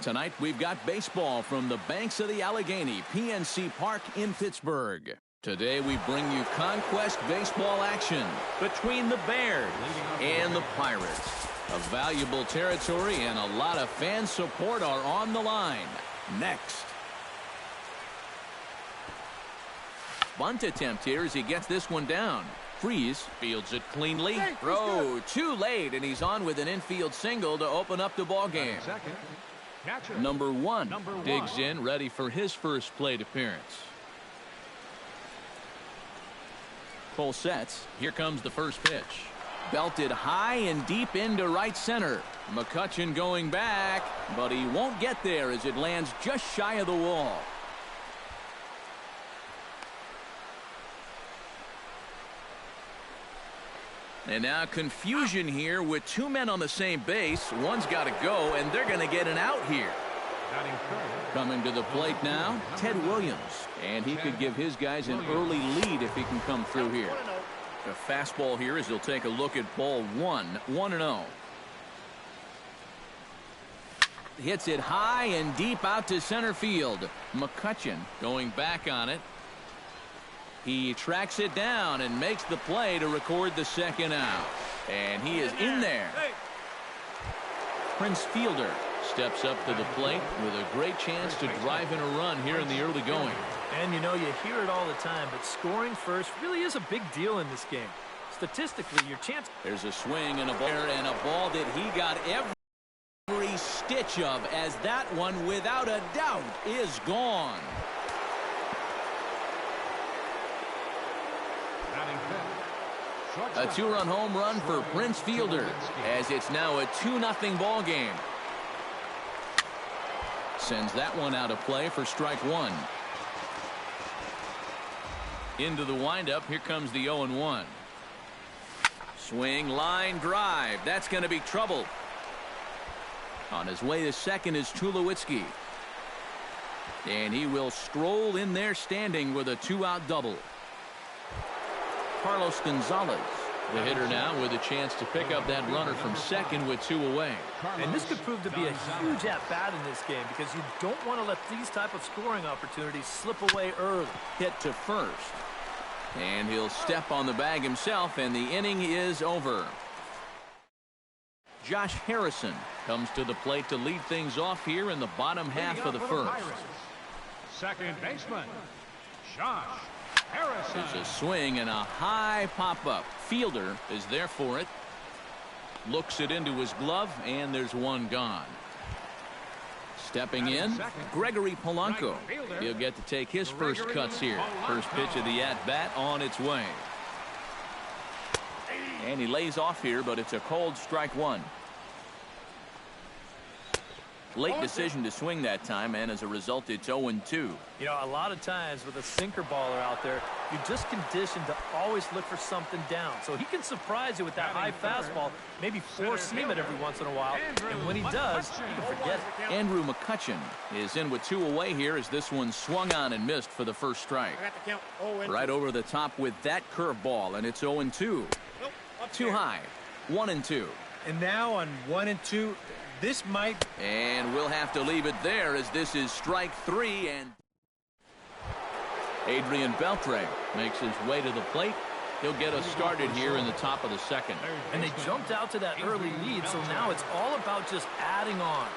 Tonight we've got baseball from the banks of the Allegheny, PNC Park in Pittsburgh. Today we bring you Conquest baseball action between the Bears and the Pirates. A valuable territory and a lot of fan support are on the line. Next. Bunt attempt here as he gets this one down. Freeze fields it cleanly. Throw too late, and he's on with an infield single to open up the ball game. Number one digs in, ready for his first plate appearance. Cole sets. Here comes the first pitch. Belted high and deep into right center. McCutchen going back, but he won't get there as it lands just shy of the wall. And now confusion here with two men on the same base. One's got to go, and they're going to get an out here. Coming to the plate now, Ted Williams. And he could give his guys an early lead if he can come through here. The fastball here as he'll take a look at ball one, 1-0. Hits it high and deep out to center field. McCutchen going back on it. He tracks it down and makes the play to record the second out. And he is in there. Prince Fielder steps up to the plate with a great chance to drive in a run here in the early going. And you know, you hear it all the time, but scoring first really is a big deal in this game. Statistically, your chance. There's a swing and a ball that he got every stitch of, as that one, without a doubt, is gone. A two-run home run for Prince Fielder, as it's now a 2-0 ball game. Sends that one out of play for strike one. Into the windup, here comes the 0-1. Swing, line drive. That's going to be trouble. On his way to second is Tulowitzki. And he will stroll in there standing with a 2-out double. Carlos Gonzalez, the hitter now, with a chance to pick up that runner from second with 2 away. And this could prove to be a huge at-bat in this game, because you don't want to let these type of scoring opportunities slip away early. Hit to first. And he'll step on the bag himself, and the inning is over. Josh Harrison comes to the plate to lead things off here in the bottom half of the first. Second baseman, Josh Harrison. It's a swing and a high pop-up. Fielder is there for it. Looks it into his glove, and there's one gone. Stepping in, Gregory Polanco. He'll get to take his first cuts here. First pitch of the at-bat on its way. And he lays off here, but it's a cold strike one. Late decision to swing that time, and as a result, it's 0-2. You know, a lot of times with a sinker baller out there, you're just conditioned to always look for something down. So he can surprise you with that high fastball, maybe four-seam it every once in a while, and when he does, you can forget it. Andrew McCutchen is in with 2 away here as this one swung on and missed for the first strike. Right over the top with that curveball, and it's 0-2. Too high. 1-2. And now on 1-2, this might. And we'll have to leave it there as this is strike 3. And Adrian Beltre makes his way to the plate. He'll get us started here in the top of the second. And they jumped out to that early lead, so now it's all about just adding on.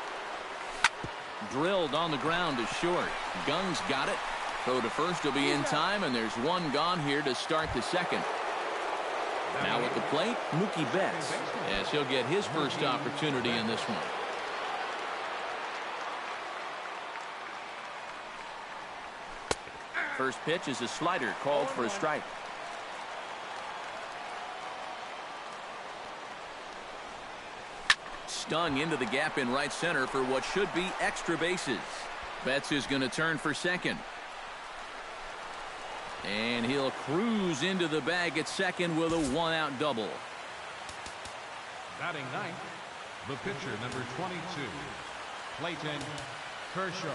Drilled on the ground is short. Gung's got it. Throw to first will be in time, and there's one gone here to start the second. Now at the plate, Mookie Betts, as he'll get his first opportunity in this one. First pitch is a slider called for a strike. Stung into the gap in right center for what should be extra bases. Betts is going to turn for second. And he'll cruise into the bag at second with a 1-out double. Batting ninth, the pitcher, number 22, Clayton Kershaw.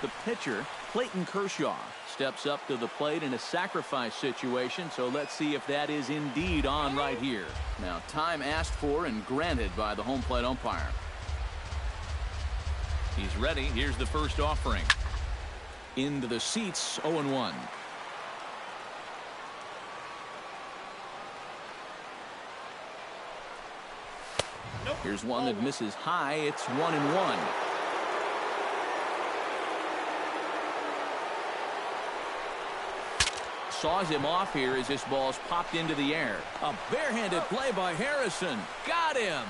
The pitcher Clayton Kershaw steps up to the plate in a sacrifice situation, so let's see if that is indeed on right here. Now, time asked for and granted by the home plate umpire. He's ready. Here's the first offering. Into the seats, 0-1. Here's one that misses high. It's 1-1. Saws him off here as this ball's popped into the air. A barehanded play by Harrison. Got him.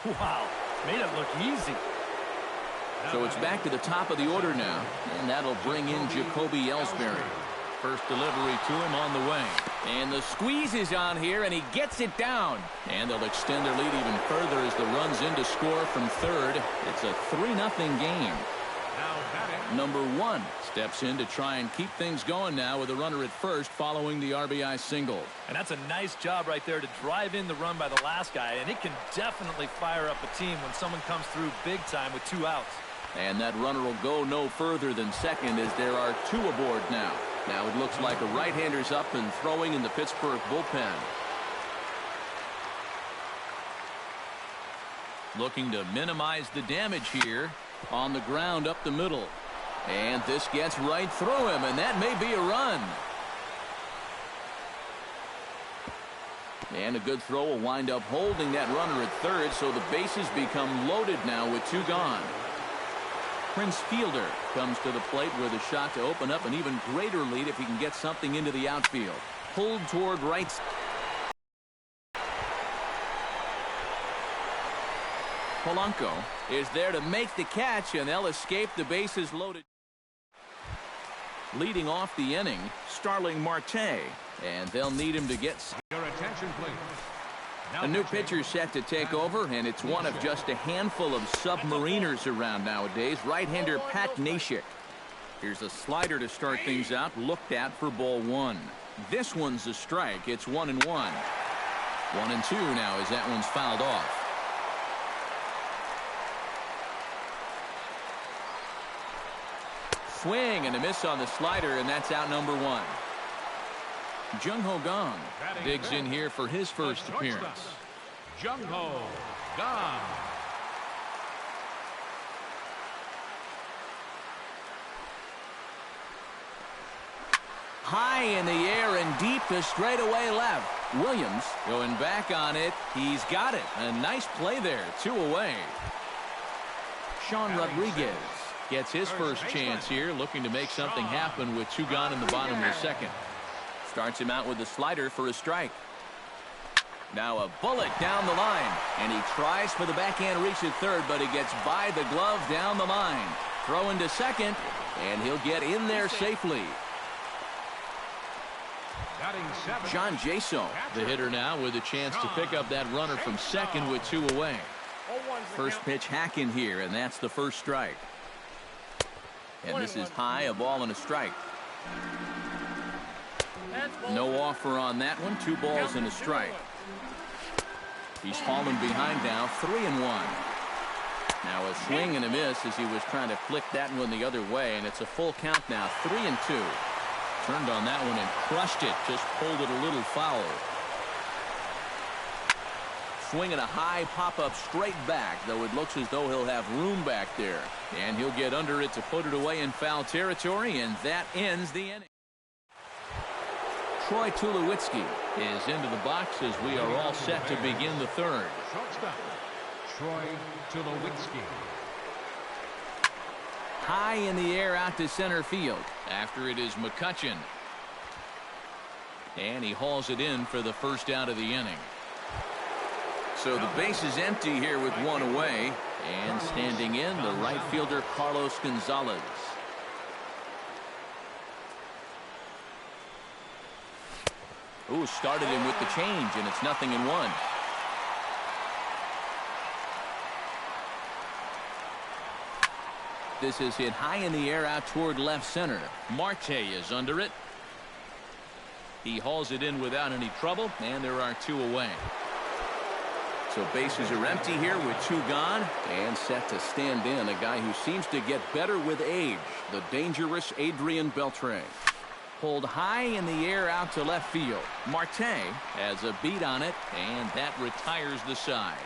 Wow, made it look easy. So it's back to the top of the order now, and that'll bring in Jacoby Ellsbury. First delivery to him on the way. And the squeeze is on here, and he gets it down. And they'll extend their lead even further as the run's in to score from third. It's a 3-0 game. Number 1 steps in to try and keep things going now with a runner at first following the RBI single. And that's a nice job right there to drive in the run by the last guy, and it can definitely fire up a team when someone comes through big time with 2 outs. And that runner will go no further than second as there are 2 aboard now. Now it looks like a right-hander's up and throwing in the Pittsburgh bullpen. Looking to minimize the damage here on the ground up the middle. And this gets right through him, and that may be a run. And a good throw will wind up holding that runner at third, so the bases become loaded now with 2 gone. Prince Fielder comes to the plate with a shot to open up an even greater lead if he can get something into the outfield. Pulled toward right. Polanco is there to make the catch, and they'll escape the bases loaded. Leading off the inning, Starling Marte, and they'll need him to get. Your attention, please. A new pitcher set to take over, and it's one of just a handful of submariners around nowadays. Right-hander Pat Neshek. Here's a slider to start things out, looked at for ball 1. This one's a strike. It's 1-1. 1-2 now as that one's fouled off. Swing and a miss on the slider, and that's out number 1. Jung-Ho Kang digs in here for his first appearance. Jung-Ho Kang. High in the air and deep to straightaway left. Williams going back on it. He's got it. A nice play there. 2 away. Sean Rodriguez gets his first chance here, looking to make something happen with 2 gone in the bottom of the second. Starts him out with a slider for a strike. Now a bullet down the line, and he tries for the backhand reach at third, but he gets by the glove down the line. Throw into second, and he'll get in there safely. John Jaso, the hitter now, with a chance to pick up that runner from second with 2 away. First pitch hack in here, and that's the first strike. And this is high, a ball and a strike. No offer on that one. 2 balls and a strike. He's fallen behind now, 3-1. Now a swing and a miss as he was trying to flick that one the other way, and it's a full count now, 3-2. Turned on that one and crushed it, just pulled it a little foul. Swinging a high pop-up straight back, though it looks as though he'll have room back there. And he'll get under it to put it away in foul territory, and that ends the inning. Troy Tulowitzki is into the box as we are all set to begin the third. Shortstop, Troy Tulowitzki. High in the air out to center field. After it is McCutchen. And he hauls it in for the first out of the inning. So the base is empty here with 1 away. And standing in, the right fielder Carlos Gonzalez. Ooh, started him with the change, and it's 0-1. This is hit high in the air out toward left center. Marte is under it. He hauls it in without any trouble, and there are 2 away. So bases are empty here with 2 gone, and set to stand in a guy who seems to get better with age, the dangerous Adrian Beltre. Pulled high in the air out to left field. Marte has a beat on it, and that retires the side.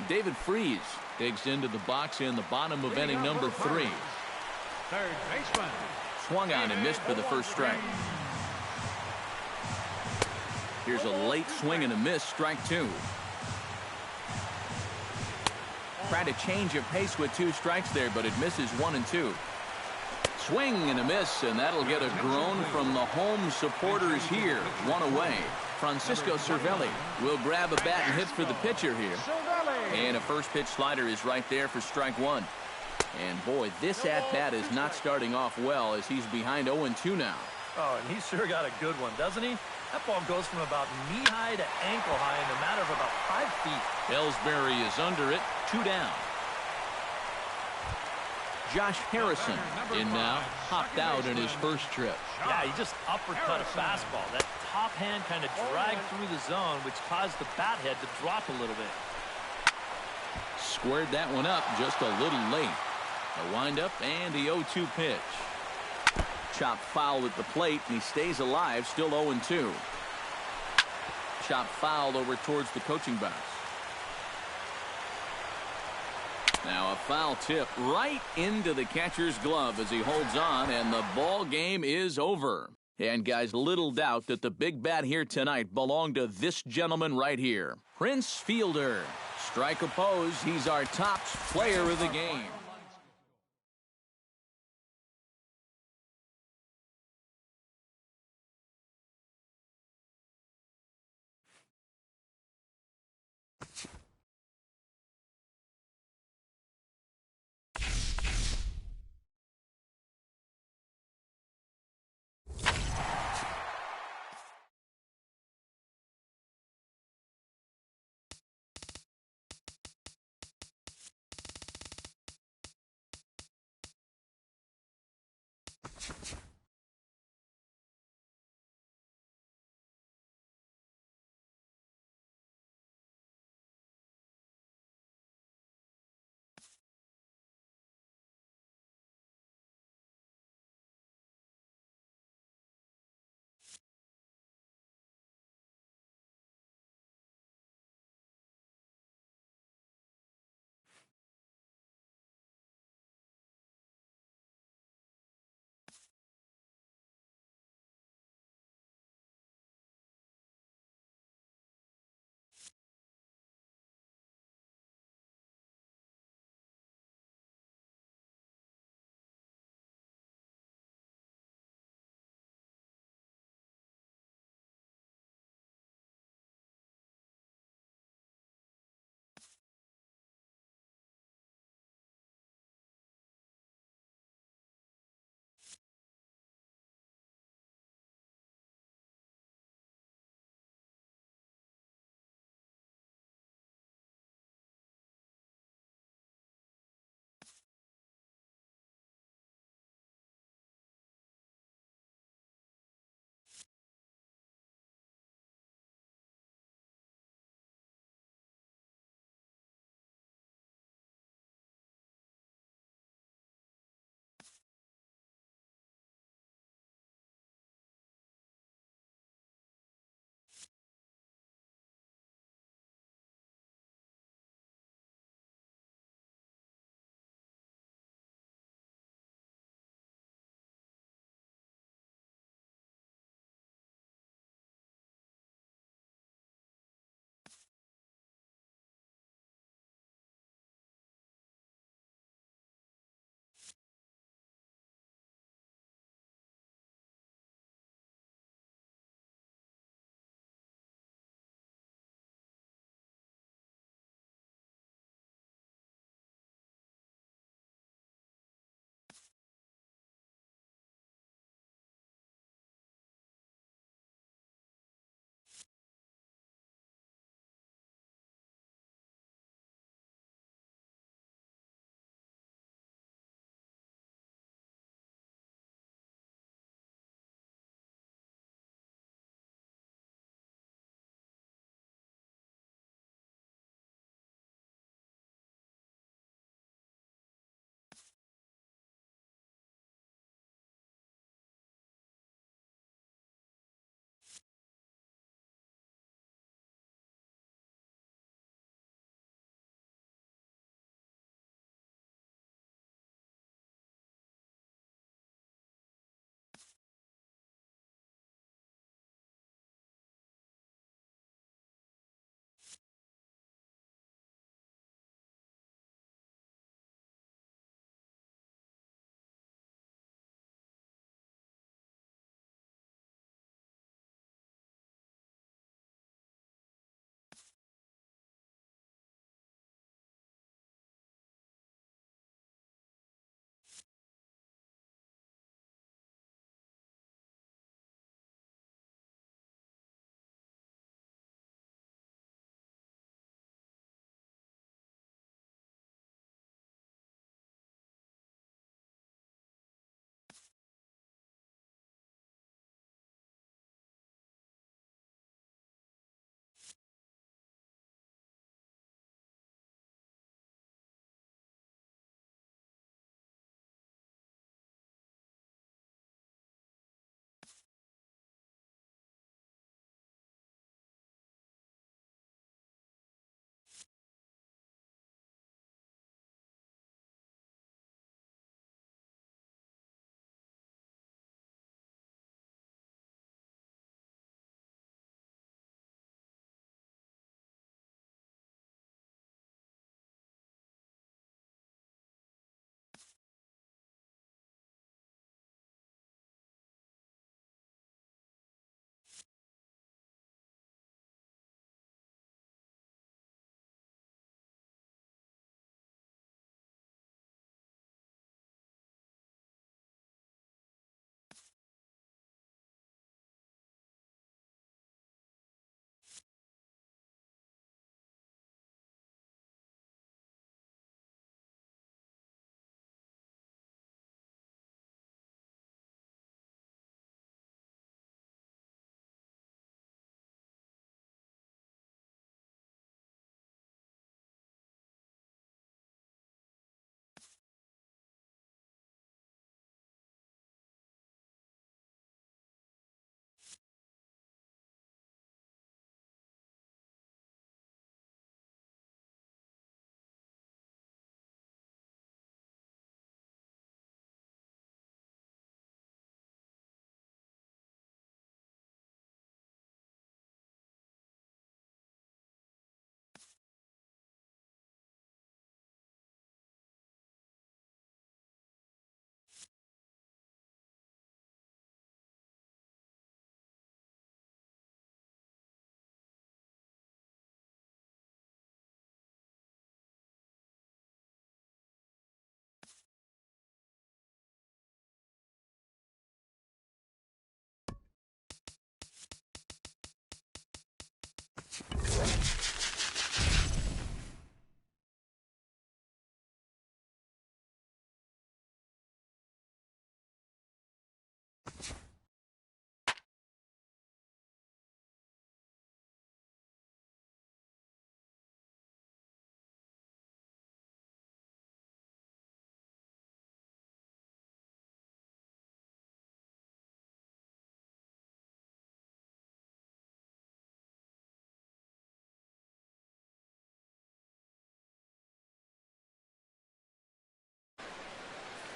David Freese digs into the box in the bottom of inning number 3. Third baseman. Swung on and missed for the first strike. Here's a late swing and a miss, strike 2. Tried to change of pace with 2 strikes there, but it misses 1 and 2. Swing and a miss, and that'll get a groan from the home supporters here. 1 away. Francisco Cervelli will grab a bat and hit for the pitcher here. And a first pitch slider is right there for strike 1. And boy, this at-bat is not starting off well as he's behind 0-2 now. Oh, and he's sure got a good one, doesn't he? That ball goes from about knee-high to ankle-high in a matter of about 5 feet. Ellsbury is under it, 2 down. Josh Harrison in now, hopped out in his first trip. Yeah, he just uppercut a fastball. That top hand kind of dragged through the zone, which caused the bat head to drop a little bit. Squared that one up just a little late. A windup and the 0-2 pitch. Chopped foul at the plate, and he stays alive, still 0-2. Chopped foul over towards the coaching box. Now a foul tip right into the catcher's glove as he holds on, and the ball game is over. And guys, little doubt that the big bat here tonight belonged to this gentleman right here, Prince Fielder. Strike opposed, he's our top player of the game.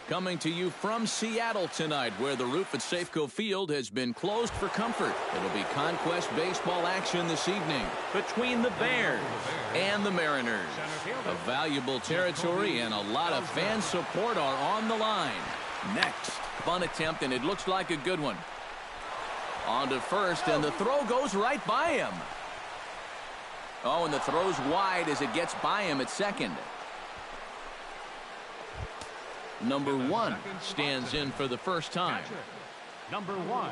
Coming to you from Seattle tonight, where the roof at Safeco Field has been closed for comfort. It'll be Conquest baseball action this evening between the Bears and the Mariners. A valuable territory and a lot of fan support are on the line. Next, bunt attempt, and it looks like a good one. On to first, and the throw goes right by him. Oh, and the throw's wide as it gets by him at second. Number 1 stands in for the first time. Number 1.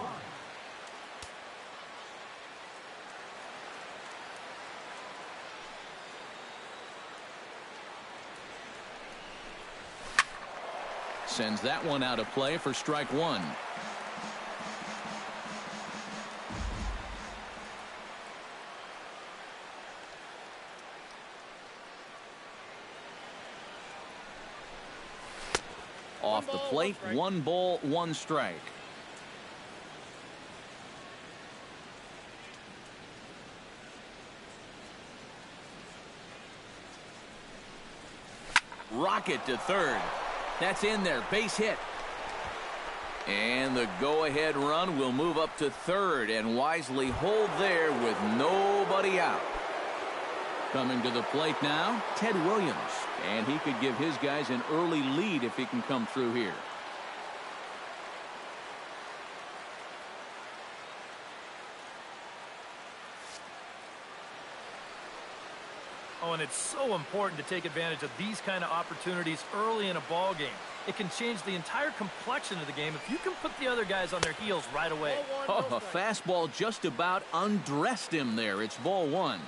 Sends that one out of play for strike 1. Off the plate, 1 ball, 1 strike. Rocket to third. That's in there, base hit. And the go-ahead run will move up to third and wisely hold there with nobody out. Coming to the plate now, Ted Williams. And he could give his guys an early lead if he can come through here. Oh, and it's so important to take advantage of these kind of opportunities early in a ball game. It can change the entire complexion of the game if you can put the other guys on their heels right away. Oh, a fastball just about undressed him there. It's ball 1.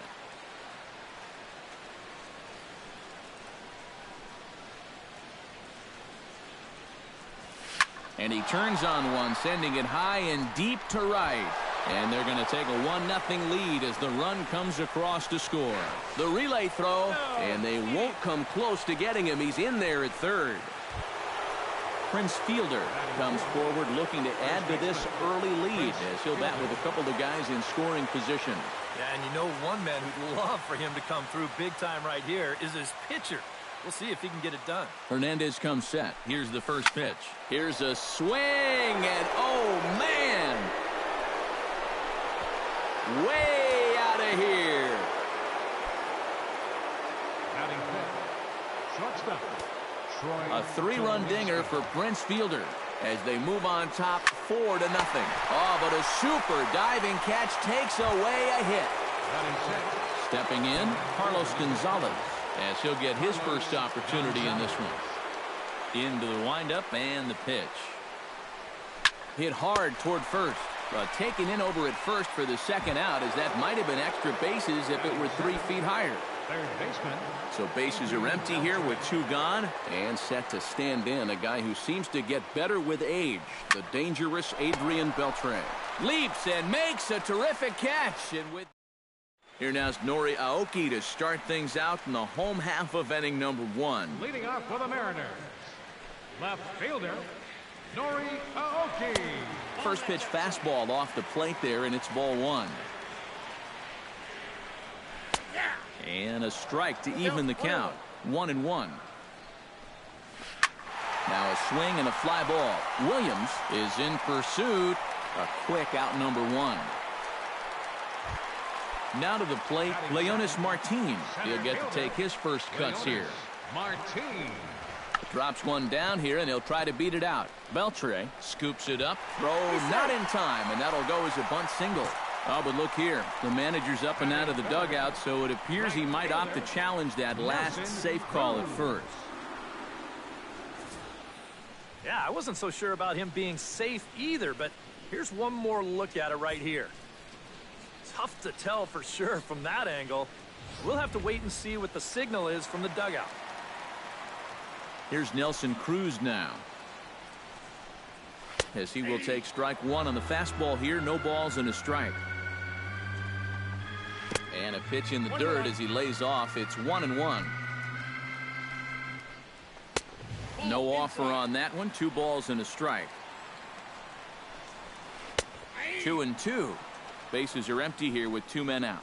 And he turns on one, sending it high and deep to right. And they're going to take a 1-0 lead as the run comes across to score. The relay throw, and they won't come close to getting him. He's in there at third. Prince Fielder comes forward looking to add to this early lead as he'll bat with a couple of guys in scoring position. Yeah, and you know one man who'd love for him to come through big time right here is his pitcher. We'll see if he can get it done. Hernandez comes set. Here's the first pitch. Here's a swing, and oh, man! Way out of here. Batting fifth, shortstop, Troy. A 3-run dinger for Prince Fielder as they move on top 4-0. Oh, but a super diving catch takes away a hit. Stepping in, Carlos Gonzalez, as he'll get his first opportunity in this one. Into the windup and the pitch. Hit hard toward first, but taken in over at first for the second out, as that might have been extra bases if it were 3 feet higher. Third baseman. So bases are empty here with 2 gone, and set to stand in a guy who seems to get better with age, the dangerous Adrian Beltre. Leaps and makes a terrific catch, and with here now's Nori Aoki to start things out in the home half of inning number 1. Leading off for the Mariners, left fielder, Nori Aoki. First pitch fastball off the plate there, and it's ball 1. And a strike to even the count. 1-1. Now a swing and a fly ball. Williams is in pursuit. A quick out number 1. Now to the plate, Leonis Martin. He'll get to take his first cuts here. Martin. Drops one down here, and he'll try to beat it out. Beltre scoops it up. Throw not in time, and that'll go as a bunt single. Oh, but look here. The manager's up and out of the dugout, so it appears he might opt to challenge that last safe call at first. Yeah, I wasn't so sure about him being safe either, but here's one more look at it right here. Tough to tell for sure from that angle. We'll have to wait and see what the signal is from the dugout. Here's Nelson Cruz now, as he will take strike 1 on the fastball here. No balls and a strike. And a pitch in the dirt as he lays off. It's 1-1. No offer on that one. 2 balls and a strike. 2-2. Bases are empty here with 2 men out.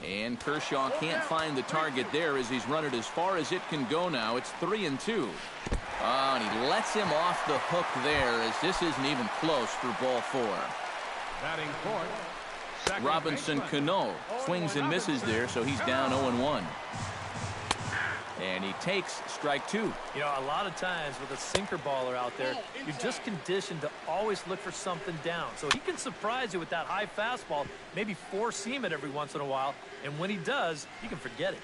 And Kershaw can't find the target there as he's run it as far as it can go now. It's 3-2. Oh, and he lets him off the hook there as this isn't even close for ball 4. Batting fourth, Robinson Cano swings and misses there, so he's down 0-1. And he takes strike 2. You know, a lot of times with a sinker baller out there, you're just conditioned to always look for something down. So he can surprise you with that high fastball, maybe four-seam it every once in a while. And when he does, you can forget it.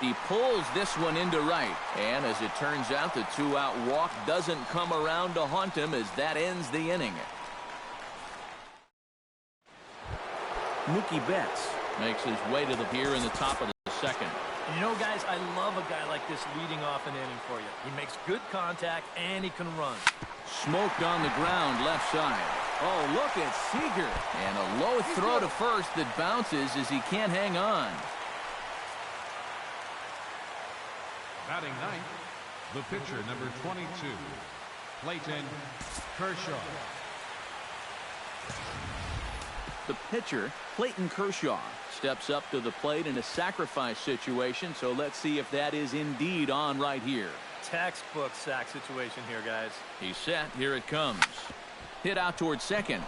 He pulls this one into right. And as it turns out, the 2-out walk doesn't come around to haunt him as that ends the inning. Mookie Betts makes his way to the pier in the top of the second. And you know, guys, I love a guy like this leading off an inning for you. He makes good contact, and he can run. Smoked on the ground left side. Oh, look at Seager. And a low throw to first that bounces as he can't hang on. batting ninth, the pitcher, number 22, Clayton Kershaw. The pitcher, Clayton Kershaw, steps up to the plate in a sacrifice situation, so let's see if that is indeed on right here. Textbook sack situation here, guys. He's set. Here it comes. Hit out towards second.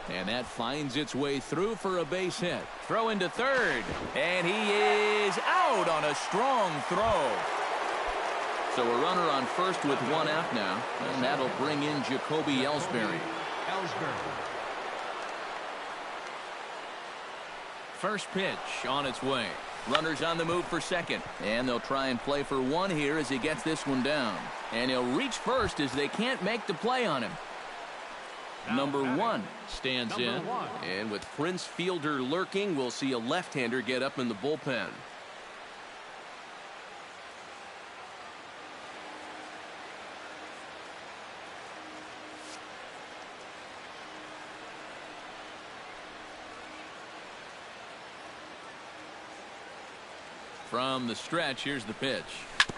And that finds its way through for a base hit. Throw into third. And he is out on a strong throw. So a runner on first with one out now. And that'll bring in Jacoby Ellsbury. First pitch on its way. Runners on the move for second. And they'll try and play for one here as he gets this one down. And he'll reach first as they can't make the play on him. Number one stands in. And with Prince Fielder lurking, we'll see a left-hander get up in the bullpen. From the stretch, here's the pitch.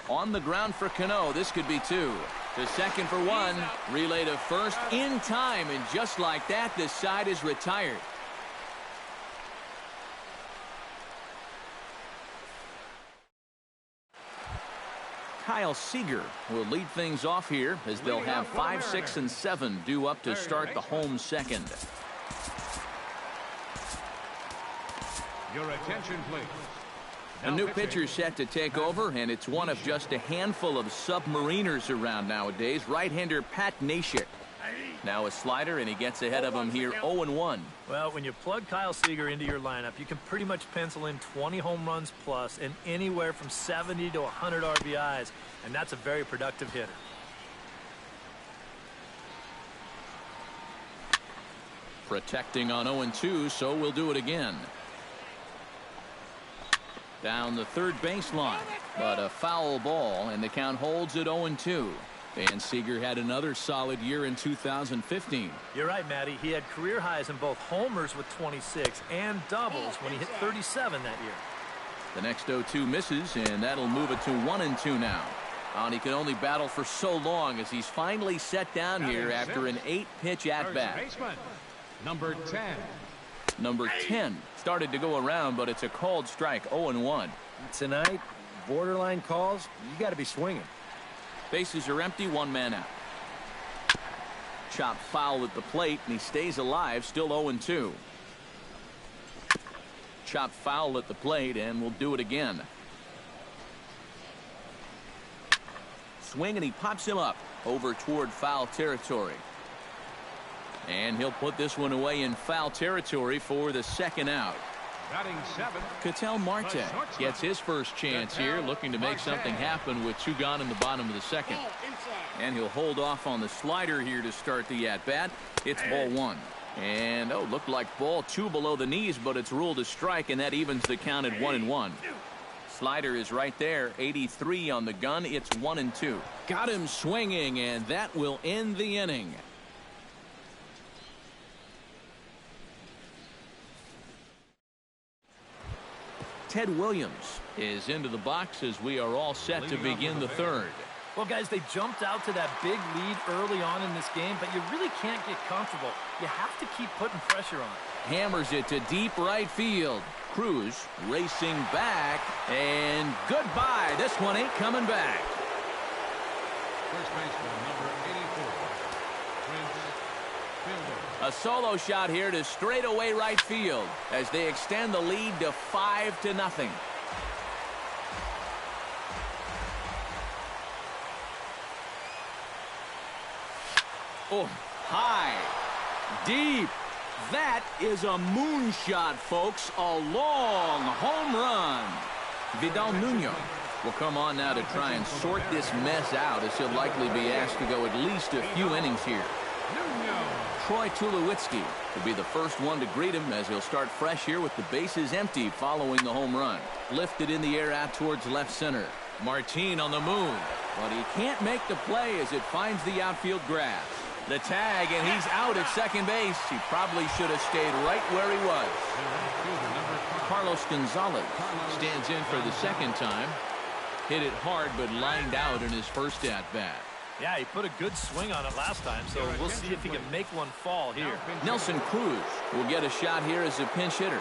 On the ground for Cano. This could be two. To second for one. Relay to first in time. And just like that, this side is retired. Kyle Seager will lead things off here as they'll have 5, 6, and 7 due up to start the home second. Your attention, please. A new pitcher set to take over, and it's one of just a handful of submariners around nowadays. Right-hander Pat Neshek. Now a slider, and he gets ahead of him here 0-1. Well, when you plug Kyle Seager into your lineup, you can pretty much pencil in 20 home runs plus and anywhere from 70 to 100 RBIs, and that's a very productive hitter. Protecting on 0-2, so we'll do it again. Down the third baseline, but a foul ball, and the count holds at 0-2. And Seager had another solid year in 2015. You're right, Matty. He had career highs in both homers with 26 and doubles when he hit 37 that year. The next 0-2 misses, and that'll move it to 1-2 now. And he can only battle for so long as he's finally set down here after an 8-pitch at-bat. Number 10. Number 10 started to go around, but it's a called strike. 0-1. Tonight, borderline calls, you got to be swinging. Bases are empty, one man out. Chop foul at the plate, and he stays alive, still 0-2. Chop foul at the plate, and we'll do it again. Swing, and he pops him up over toward foul territory. And he'll put this one away in foul territory for the second out. Batting 7. Ketel Marte gets his first chance here, looking to make something happen with 2 gone in the bottom of the second. And he'll hold off on the slider here to start the at-bat. It's ball 1. And, looked like ball 2 below the knees, but it's ruled a strike, and that evens the count at 1-1. Slider is right there, 83 on the gun. It's 1-2. Got him swinging, and that will end the inning. Ted Williams is into the box as we are all set to begin the third. Well, guys, they jumped out to that big lead early on in this game, but you really can't get comfortable. You have to keep putting pressure on. Hammers it to deep right field. Cruz racing back, and goodbye. This one ain't coming back. First baseman, number 84, Prince Fielder. A solo shot here to straightaway right field as they extend the lead to 5-0. Oh, high, deep. That is a moonshot, folks. A long home run. Vidal Nuno will come on now to try and sort this mess out, as he'll likely be asked to go at least a few innings here. Troy Tulowitzki will be the first one to greet him as he'll start fresh here with the bases empty following the home run. Lifted in the air out towards left center. Martin on the move, but he can't make the play as it finds the outfield grass. The tag, and he's out at second base. He probably should have stayed right where he was. Carlos Gonzalez stands in for the second time. Hit it hard, but lined out in his first at-bat. Yeah, he put a good swing on it last time, so we'll see if he can make one fall here. Nelson Cruz will get a shot here as a pinch hitter.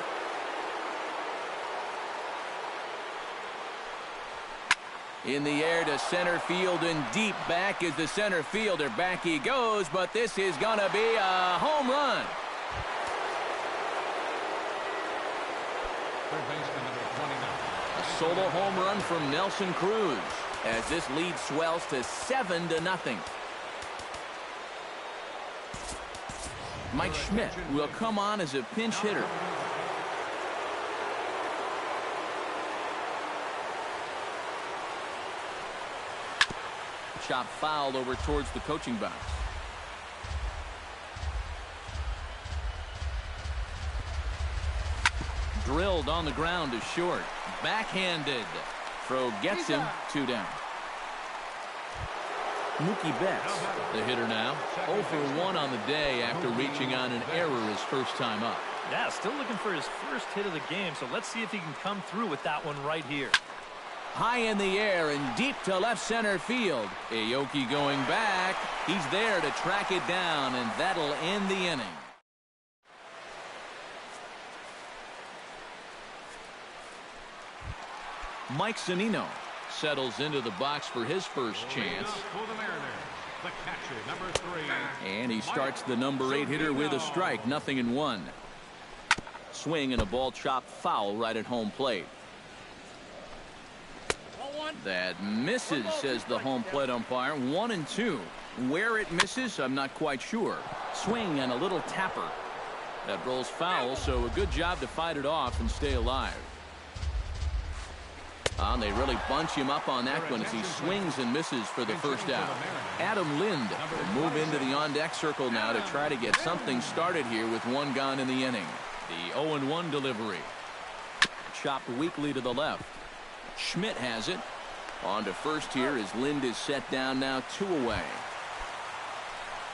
In the air to center field and deep. Back is the center fielder. Back he goes, but this is going to be a home run. Third baseman, number 29. A solo home run from Nelson Cruz as this lead swells to 7-0. Mike Schmidt will come on as a pinch hitter. Chop foul over towards the coaching box. Drilled on the ground to short. Backhanded. Throw gets him. 2 down. Mookie Betts, the hitter now. 0 for 1 on the day after reaching on an error his first time up. Yeah, still looking for his first hit of the game, so let's see if he can come through with that one right here. High in the air and deep to left center field. Aoki going back. He's there to track it down, and that'll end the inning. Mike Zunino settles into the box for his first chance. The catcher, number 3. And he starts the number 8 hitter with a strike. 0-1. Swing and a ball chopped foul right at home plate. That misses, says the home plate umpire. 1-2. Where it misses, I'm not quite sure. Swing and a little tapper. That rolls foul, so a good job to fight it off and stay alive. And they really bunch him up on that one as he swings and misses for the first out. Adam Lind will move into the on-deck circle now to try to get something started here with 1 gone in the inning. The 0-1 delivery. Chopped weakly to the left. Schmidt has it. On to first here as Lind is set down now 2 away.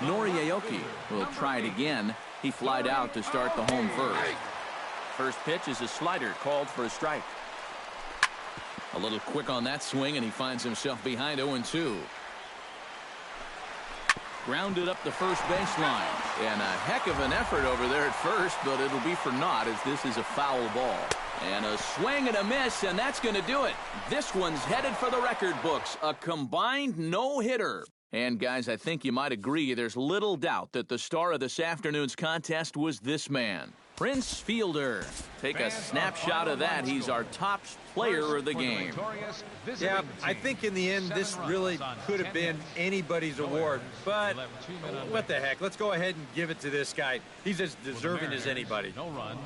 Nori Aoki will try it again. He flied out to start the home first. First pitch is a slider called for a strike. A little quick on that swing, and he finds himself behind 0-2. Grounded up the first baseline. And a heck of an effort over there at first, but it'll be for naught as this is a foul ball. And a swing and a miss, and that's going to do it. This one's headed for the record books. A combined no-hitter. And, guys, I think you might agree there's little doubt that the star of this afternoon's contest was this man. Prince Fielder. Take a snapshot of that. He's our top player of the game. Yeah, I think in the end this really could have been anybody's award. But what the heck? Let's go ahead and give it to this guy. He's as deserving as anybody. No runs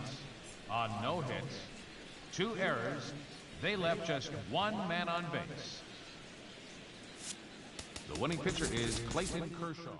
on no hits. 2 errors. They left just 1 man on base. The winning pitcher is Clayton Kershaw.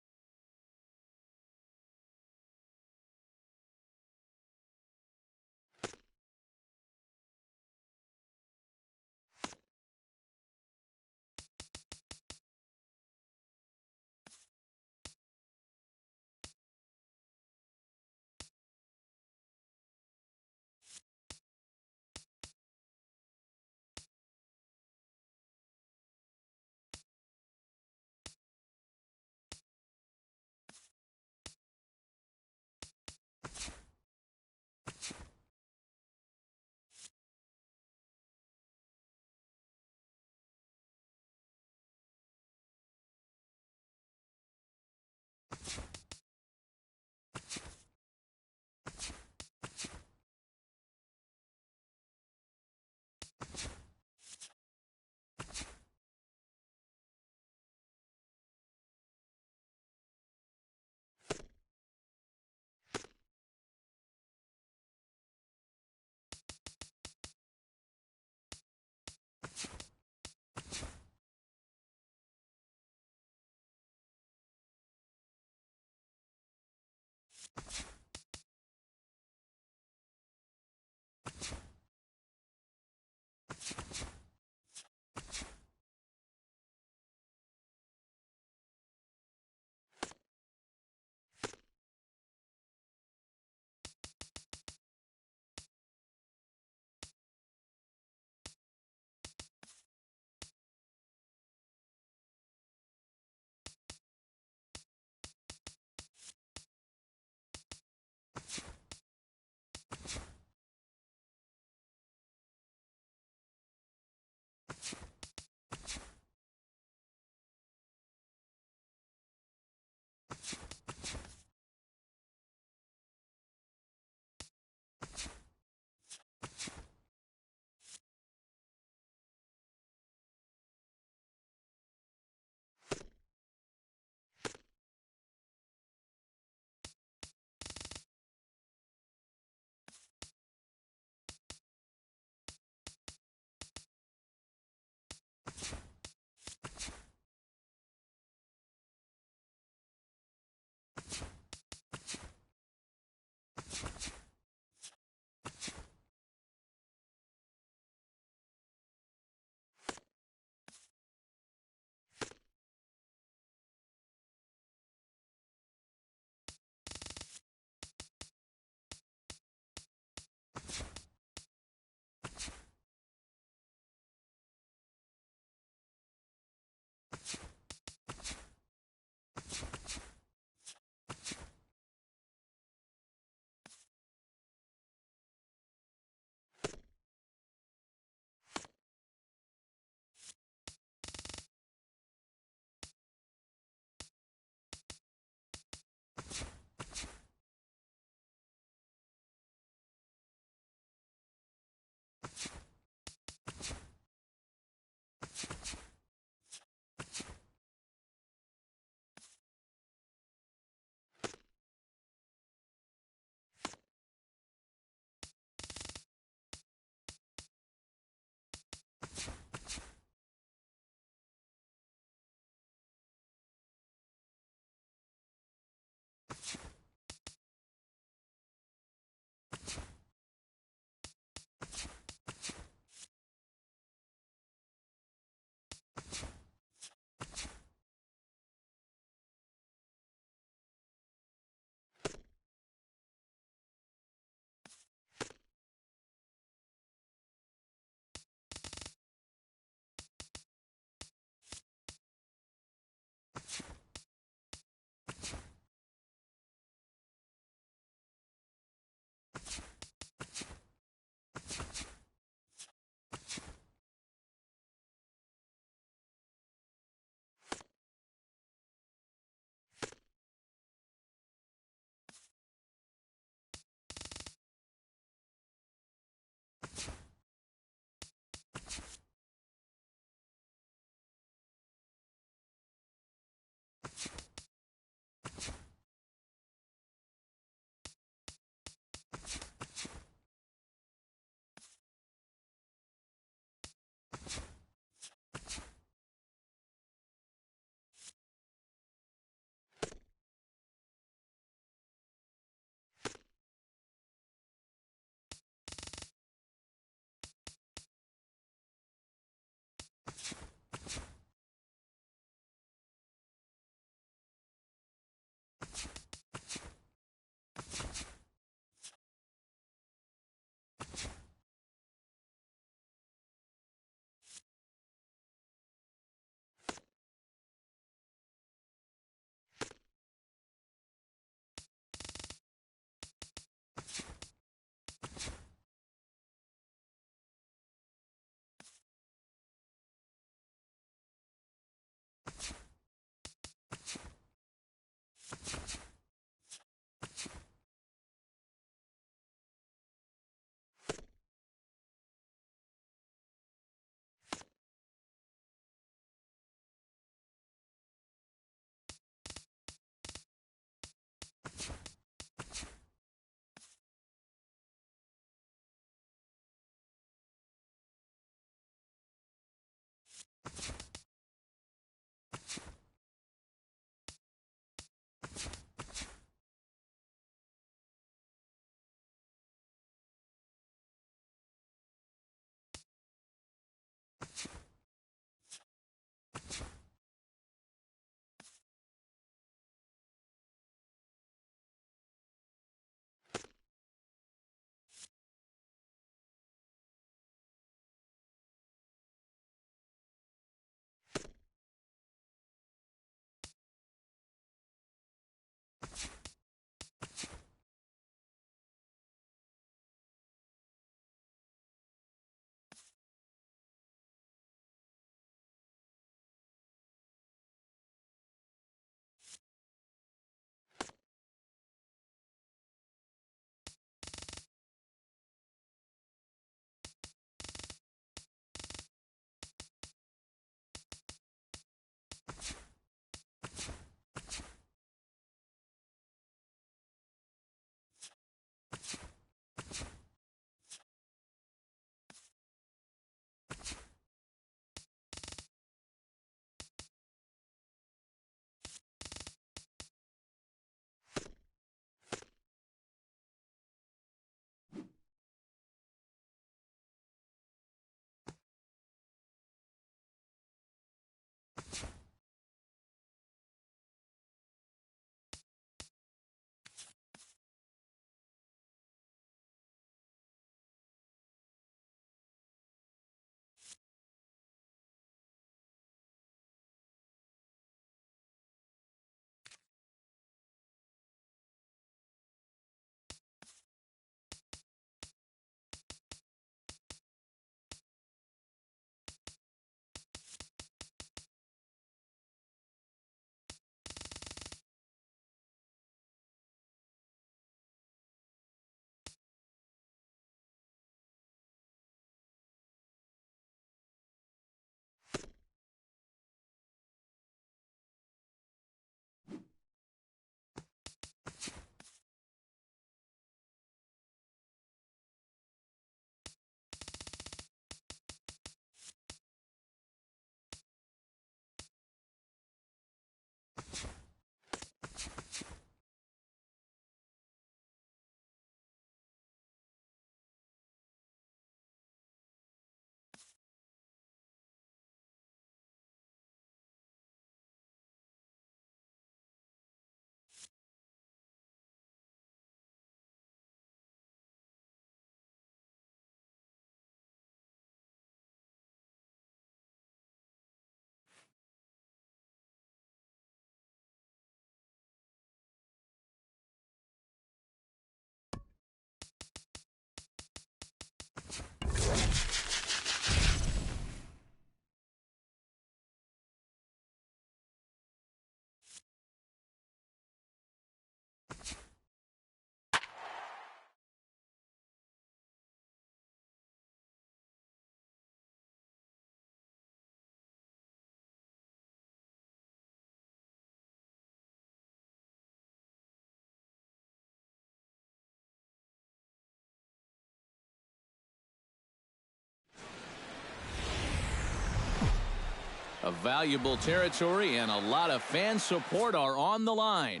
A valuable territory and a lot of fan support are on the line.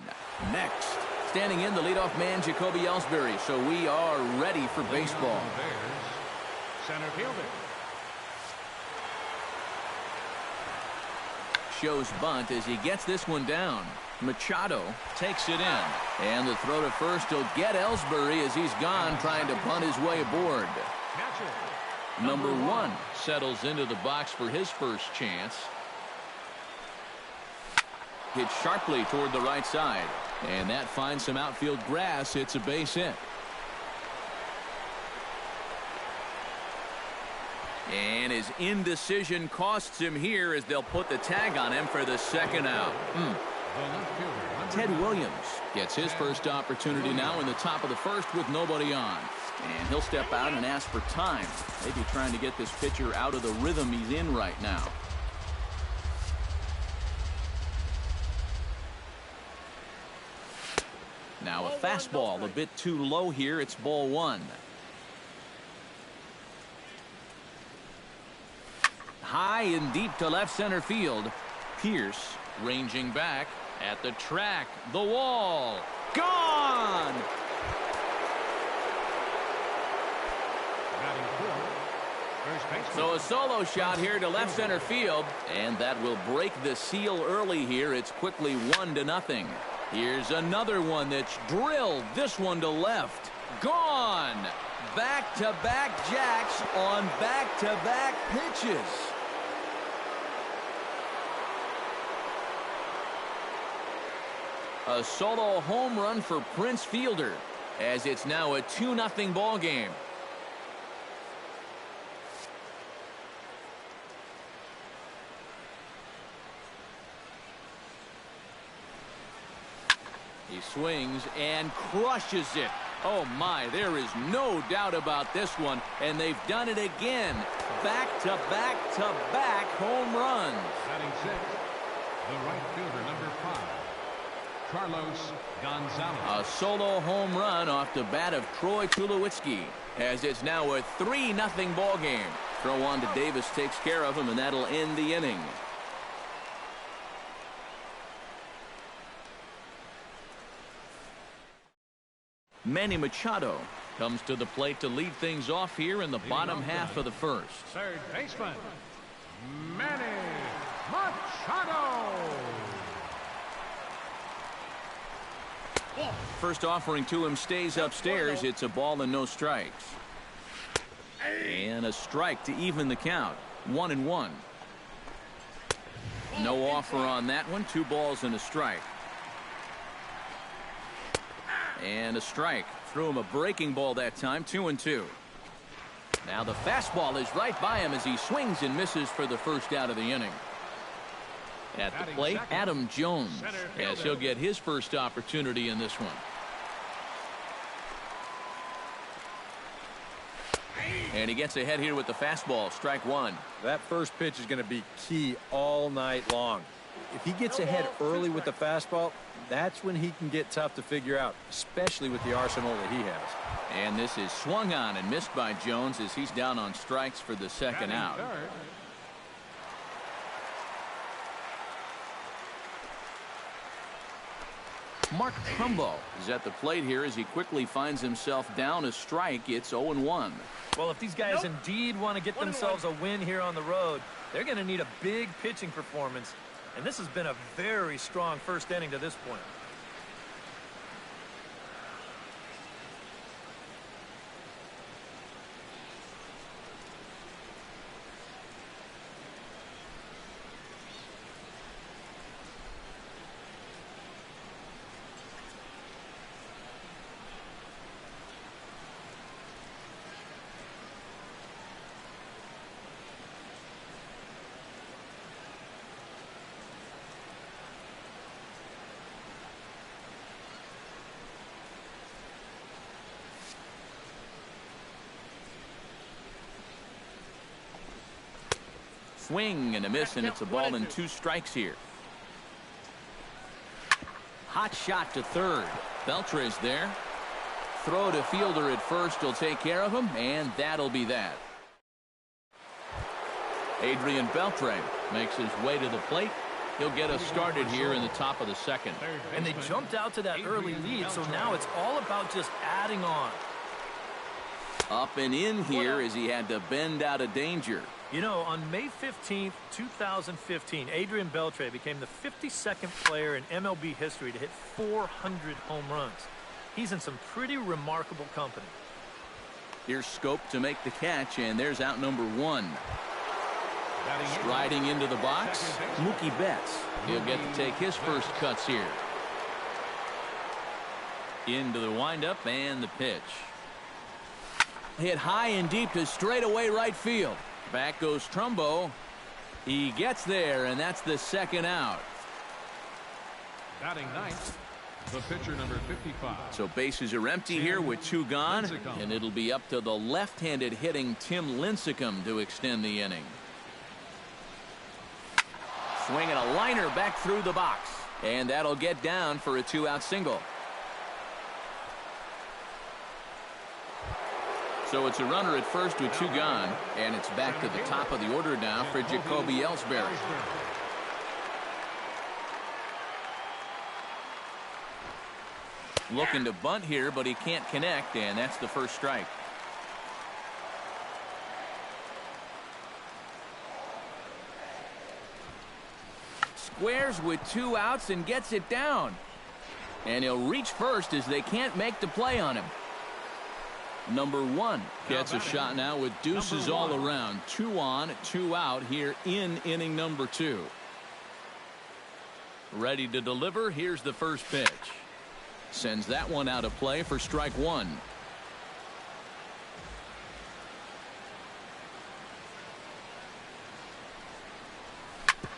Next, standing in the leadoff man, Jacoby Ellsbury. So we are ready for baseball. Center fielder. Shows bunt as he gets this one down. Machado takes it in. And the throw to first will get Ellsbury as he's gone trying to bunt his way aboard. Number 1 settles into the box for his first chance. Hit sharply toward the right side. And that finds some outfield grass. It's a base hit. And his indecision costs him here as they'll put the tag on him for the second out. Ted Williams gets his first opportunity now in the top of the first with nobody on. And he'll step out and ask for time. Maybe trying to get this pitcher out of the rhythm he's in right now. Now a fastball a bit too low here. It's ball 1. High and deep to left center field. Pierce ranging back at the track. The wall. Gone! So a solo shot here to left center field. And that will break the seal early here. It's quickly 1-0. Here's another one that's drilled. This one to left. Gone! Back-to-back jacks on back-to-back pitches. A solo home run for Prince Fielder as it's now a 2-0 ball game. He swings and crushes it. Oh my, there is no doubt about this one, and they've done it again. Back-to-back-to-back home runs. Batting 6, the right fielder, number 5. Carlos Gonzalez. A solo home run off the bat of Troy Tulowitzki as it's now a 3-0 ball game. Throw on to Davis takes care of him, and that'll end the inning. Manny Machado comes to the plate to lead things off here in the bottom half of the first. Third baseman, Manny Machado. First offering to him stays upstairs. It's a ball and no strikes. And a strike to even the count. 1-1. No offer on that one. 2 balls and a strike. And a strike. Threw him a breaking ball that time. 2-2. Now the fastball is right by him as he swings and misses for the first out of the inning. At the plate, Adam Jones, as he'll get his first opportunity in this one. And he gets ahead here with the fastball. Strike 1. That first pitch is going to be key all night long. If he gets ahead early with the fastball, that's when he can get tough to figure out, especially with the arsenal that he has. And this is swung on and missed by Jones as he's down on strikes for the second out. Mark Trumbo is at the plate here as he quickly finds himself down a strike. It's 0-1. Well, if these guys indeed want to get themselves a win here on the road, they're going to need a big pitching performance. And this has been a very strong first inning to this point. Swing and a miss, and it's a ball and 2 strikes here. Hot shot to third. Beltre's there. Throw to Fielder at first will take care of him, and that'll be that. Adrian Beltre makes his way to the plate. He'll get us started here in the top of the second. And they jumped out to that early lead, so now it's all about just adding on. Up and in here as he had to bend out of danger. You know, on May 15th, 2015, Adrian Beltre became the 52nd player in MLB history to hit 400 home runs. He's in some pretty remarkable company. Here's Scope to make the catch, and there's out number 1. Striding into the box, Mookie Betts. He'll get to take his first cuts here. Into the windup and the pitch. Hit high and deep to straightaway right field. Back goes Trumbo. He gets there, and that's the second out. Batting ninth, the pitcher number 55. So bases are empty here with 2 gone, and it'll be up to the left-handed hitting Tim Lincecum to extend the inning. Swinging a liner back through the box, and that'll get down for a 2-out single. So it's a runner at first with 2 gone, and it's back to the top of the order now for Jacoby Ellsbury. Looking to bunt here, but he can't connect, and that's the first strike. Squares with 2 outs and gets it down. And he'll reach first as they can't make the play on him. Number 1 gets a shot now with deuces all around. 2 on, 2 out here in inning number 2. Ready to deliver. Here's the first pitch. Sends that one out of play for strike 1.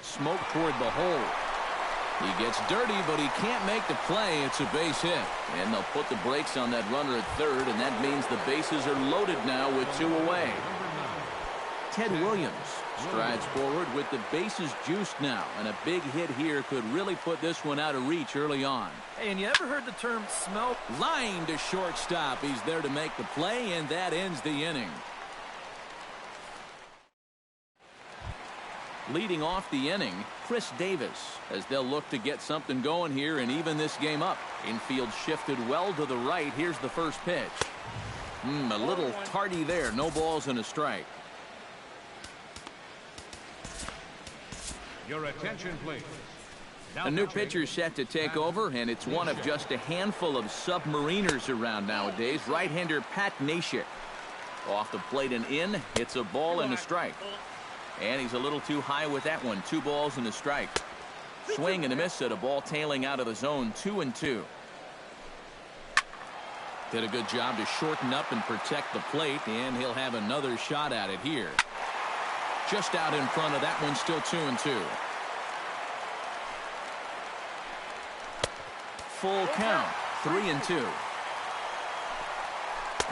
Smoke toward the hole. He gets dirty, but he can't make the play. It's a base hit. And they'll put the brakes on that runner at third, and that means the bases are loaded now with 2 away. Ted Williams strides forward with the bases juiced now, and a big hit here could really put this one out of reach early on. Hey, and you ever heard the term smell? Line to shortstop. He's there to make the play, and that ends the inning. Leading off the inning, Chris Davis, as they'll look to get something going here and even this game up. Infield shifted well to the right. Here's the first pitch. A little tardy there. No balls and a strike. Your attention, please. A new pitcher set to take over, and it's one of just a handful of submariners around nowadays. Right-hander Pat Neshek. Off the plate and in. It's a ball and a strike. And he's a little too high with that one. 2 balls and a strike. Swing and a miss at a ball tailing out of the zone. 2-2. Did a good job to shorten up and protect the plate, and he'll have another shot at it here. Just out in front of that one, still 2-2. Full count, 3-2.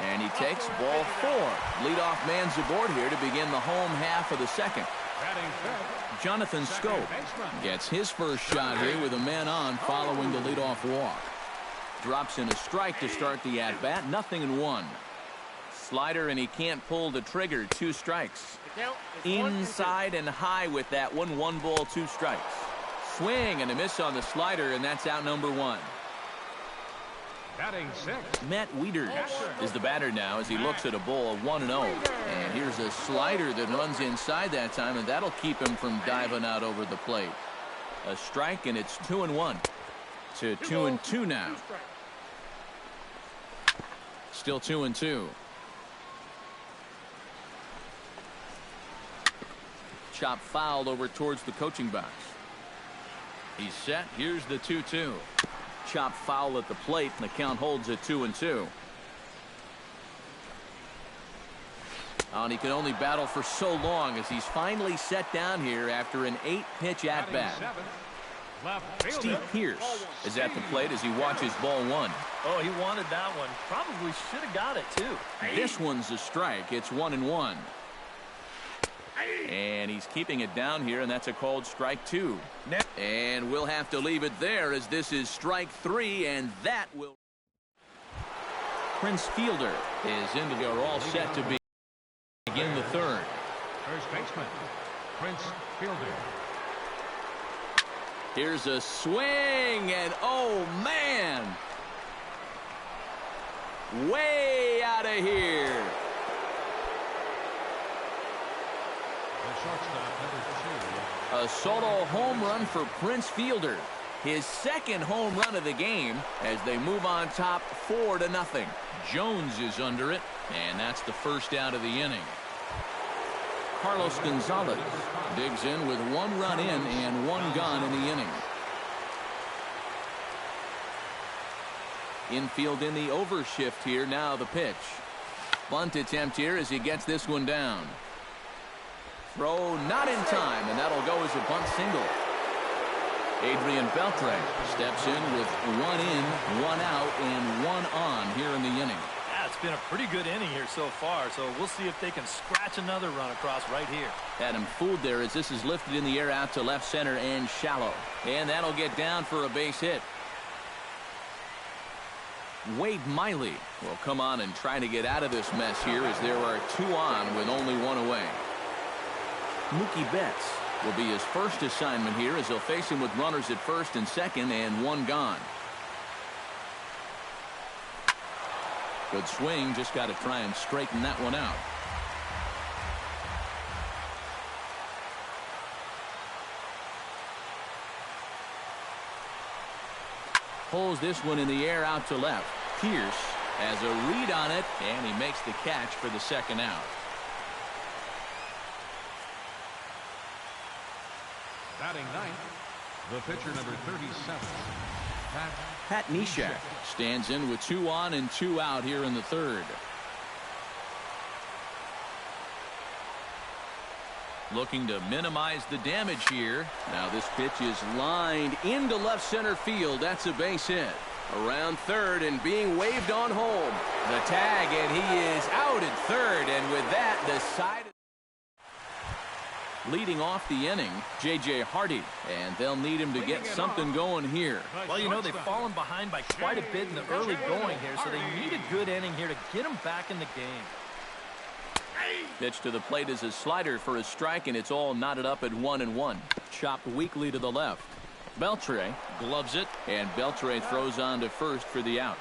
And he takes ball 4. Leadoff man's aboard here to begin the home half of the second. Jonathan Scope gets his first shot here with a man on following the leadoff walk. Drops in a strike to start the at-bat. 0-1. Slider, and he can't pull the trigger. 2 strikes. Inside and high with that one. 1 ball, 2 strikes. Swing and a miss on the slider, and that's out number 1. Batting 6. Matt Wieters is the batter now as he looks at a ball 1-0. And here's a slider that runs inside that time, and that'll keep him from diving out over the plate. A strike, and it's 2-1 to 2-2 now. Still 2-2. Chop fouled over towards the coaching box. He's set. Here's the 2-2. Chop foul at the plate, and the count holds at 2-2. And he can only battle for so long as he's finally set down here after an 8-pitch at-bat. Steve Pearce is at the plate as he watches ball 1. Oh, he wanted that one. Probably should have got it, too. This one's a strike. It's 1-1. And he's keeping it down here, and that's a called strike 2. And we'll have to leave it there as this is strike 3, and that will. Prince Fielder is in to go, all set to begin the third. First baseman, Prince Fielder. Here's a swing, and oh, man. Way out of here. The shortstop, number 2. A solo home run for Prince Fielder. His second home run of the game as they move on top 4-0. Jones is under it, and that's the first out of the inning. Carlos Gonzalez digs in with 1 run in and 1 gone in the inning. Infield in the overshift here. Now the pitch. Bunt attempt here as he gets this one down. Throw not in time, and that'll go as a bunt single. Adrian Beltre steps in with 1 in, 1 out, and 1 on here in the inning. Yeah, it's been a pretty good inning here so far, so we'll see if they can scratch another run across right here. Had him fooled there as this is lifted in the air out to left center and shallow. And that'll get down for a base hit. Wade Miley will come on and try to get out of this mess here as there are 2 on with only 1 away. Mookie Betts will be his first assignment here as he'll face him with runners at first and second and 1 gone. Good swing, just got to try and straighten that one out. Pulls this one in the air out to left. Pierce has a read on it, and he makes the catch for the second out. Batting ninth, the pitcher number 37, Pat Neshek stands in with 2 on and 2 out here in the third. Looking to minimize the damage here. Now this pitch is lined into left center field. That's a base hit. Around third and being waved on home. The tag, and he is out at third, and with that the side. Leading off the inning, J.J. Hardy, and they'll need him to get something going here. Well, you know, they've fallen behind by quite a bit in the early going here, so they need a good inning here to get them back in the game. Pitch to the plate is a slider for a strike, and it's all knotted up at 1-1. Chopped weakly to the left. Beltre gloves it, and Beltre throws on to first for the out.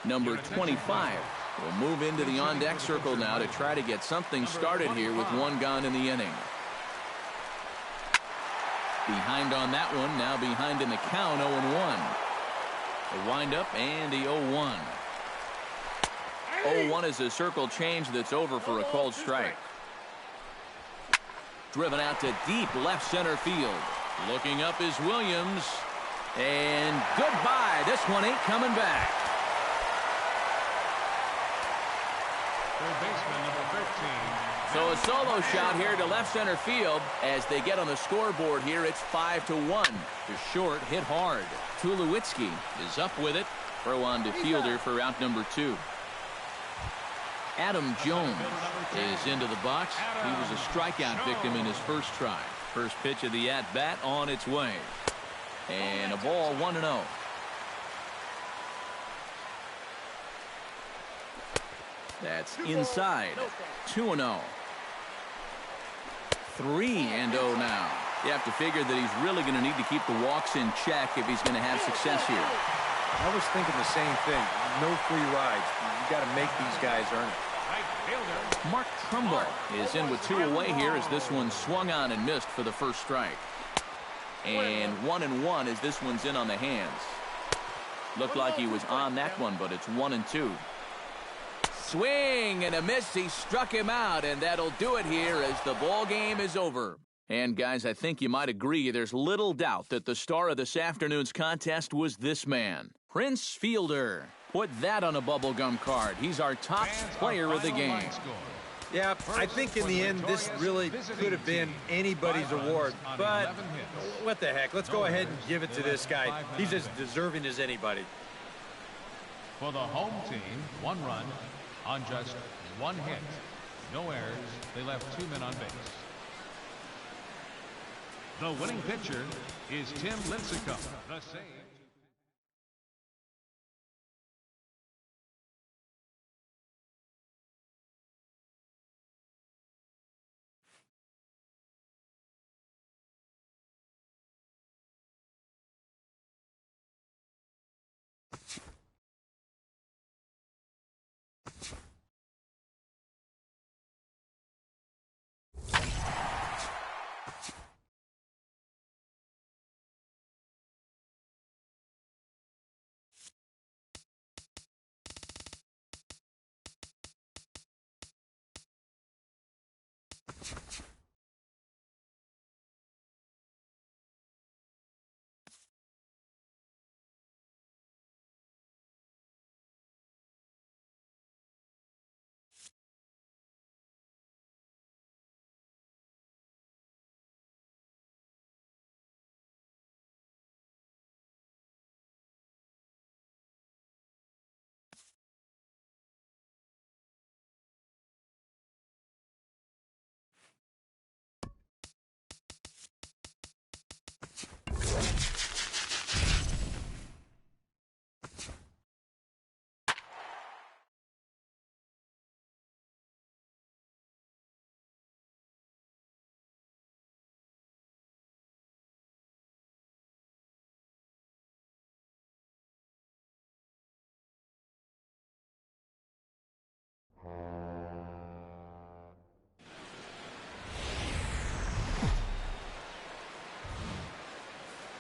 Number 25 will move into the on-deck circle now to try to get something started here with 1 gone in the inning. Behind on that one, now behind in the count, 0-1. The windup and the 0-1. 0-1 is a circle change that's over for a called strike. Driven out to deep left center field. Looking up is Williams. And goodbye. This one ain't coming back. third baseman number 13. So a solo shot here to left center field as they get on the scoreboard here. It's 5-1. The short hit hard. Tulowitzki is up with it. Throw on to fielder for out number 2. Adam Jones is into the box. He was a strikeout victim in his first try. First pitch of the at-bat on its way. And a ball 1-0. That's inside. 2-0. 3-0 now. You have to figure that he's really going to need to keep the walks in check if he's going to have success here. I was thinking the same thing. No free rides. You got to make these guys earn it. Mark Trumbo is in with 2 away here as this one swung on and missed for the first strike. And 1-1 as this one's in on the hands. Looked like he was on that one, but it's 1-2. Swing and a miss. He struck him out, and that'll do it here as the ball game is over. And guys, I think you might agree there's little doubt that the star of this afternoon's contest was this man, Prince Fielder. Put that on a bubblegum card. He's our top player of the game. Yeah, I think in the end this really could have been anybody's award, but what the heck, let's go ahead and give it to this guy. He's as deserving as anybody. For the home team, 1 run on just 1 hit. No errors. They left 2 men on base. The winning pitcher is Tim Lincecum. The save.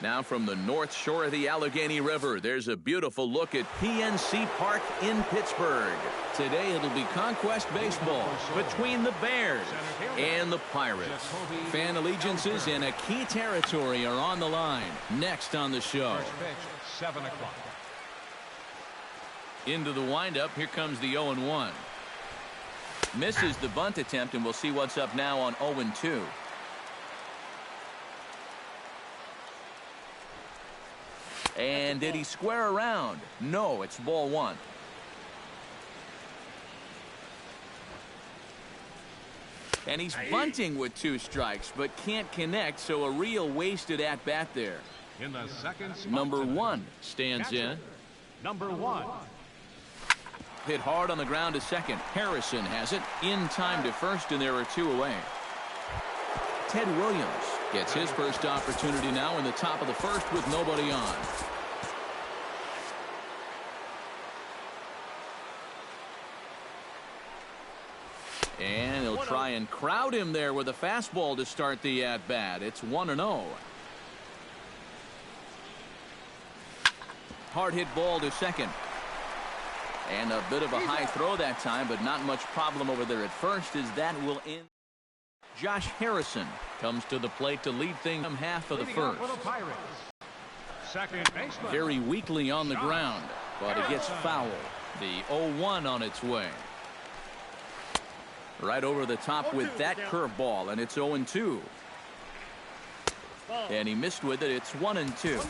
Now from the north shore of the Allegheny River, there's a beautiful look at PNC Park in Pittsburgh. Today it'll be Conquest Baseball between the Bears and the Pirates. Fan allegiances in a key territory are on the line. Next on the show. First pitch, 7 o'clock. Into the windup, here comes the 0-1. Misses the bunt attempt, and we'll see what's up now on 0-2. And did he square around? No, it's ball 1. And he's bunting with 2 strikes, but can't connect, so a real wasted at-bat there. In the second spot Number tonight, 1 stands in. Number 1. Hit hard on the ground to second. Harrison has it in time to first, and there are 2 away. Ted Williams gets his first opportunity now in the top of the first with nobody on. And he'll try and crowd him there with a fastball to start the at-bat. It's 1-0. Hard hit ball to second. And a bit of a high throw that time, but not much problem over there at first, as that will end. Josh Harrison comes to the plate to lead things from half of the first. Very weakly on the ground, but it gets foul. The 0-1 on its way. Right over the top with that curveball, and it's 0-2. And he missed with it. It's 1-2.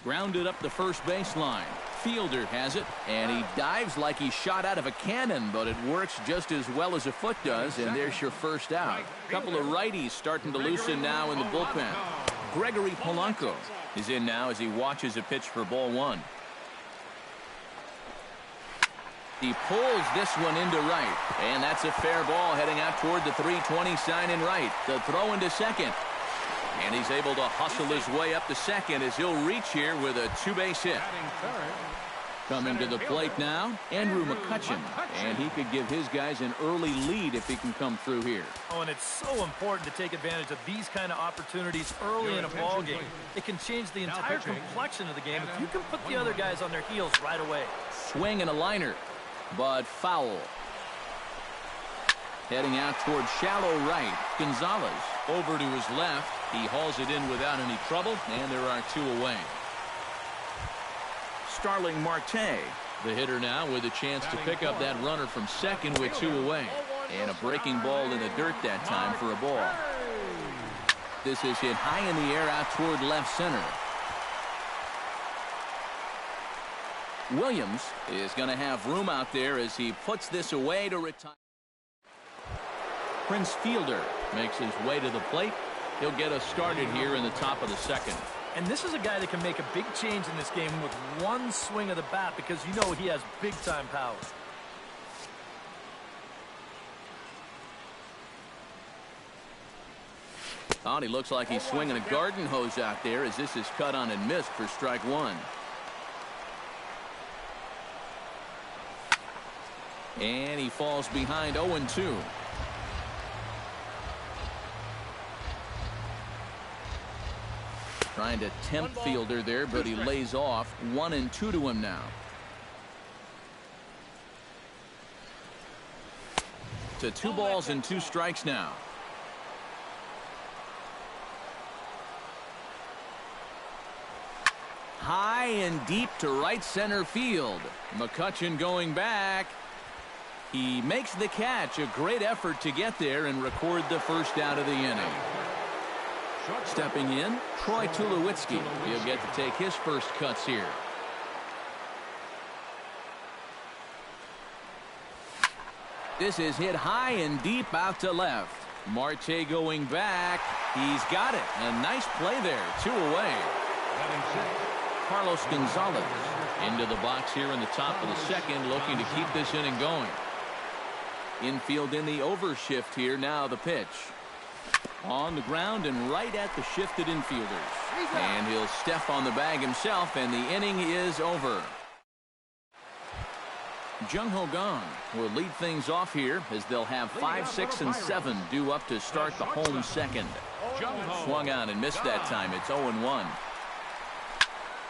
Grounded up the first baseline. Fielder has it, and he dives like he shot out of a cannon, but it works just as well as a foot does, and there's your first out. A couple of righties starting to loosen now in the bullpen. Gregory Polanco is in now as he watches a pitch for ball 1. He pulls this one into right, and that's a fair ball heading out toward the 320 sign in right. The throw into second. And he's able to hustle his way up to second as he'll reach here with a 2-base hit. Coming to the plate now, Andrew McCutchen. And he could give his guys an early lead if he can come through here. Oh, and it's so important to take advantage of these kind of opportunities early in a ball game. It can change the entire complexion of the game if you can put the other guys on their heels right away. Swing and a liner, but foul. Heading out toward shallow right. Gonzalez over to his left. He hauls it in without any trouble, and there are 2 away. Starling Marte, the hitter now, with a chance to pick up that runner from second with 2 away. And a breaking ball in the dirt that time for a ball. This is hit high in the air out toward left center. Williams is going to have room out there as he puts this away to retire. Prince Fielder makes his way to the plate. He'll get us started here in the top of the second. And this is a guy that can make a big change in this game with one swing of the bat, because you know he has big-time power. Oh, and he looks like he's swinging a garden hose out there as this is cut on and missed for strike one. And he falls behind 0-2. Trying to tempt fielder there, but he lays off. 1-2 to him now. To 2 balls and 2 strikes now. High and deep to right center field. McCutchen going back. He makes the catch. A great effort to get there and record the first out of the inning. Stepping in, Troy Tulowitzki. He'll get to take his first cuts here. This is hit high and deep out to left. Marte going back. He's got it. A nice play there. 2 away. Carlos Gonzalez into the box here in the top of the second, looking to keep this inning going. Infield in the overshift here. Now the pitch. On the ground and right at the shifted infielders. And he'll step on the bag himself, and the inning is over. Jung Ho Kang will lead things off here as they'll have 5, 6, and 7 due up to start the home second. Swung on and missed that time. It's 0-1.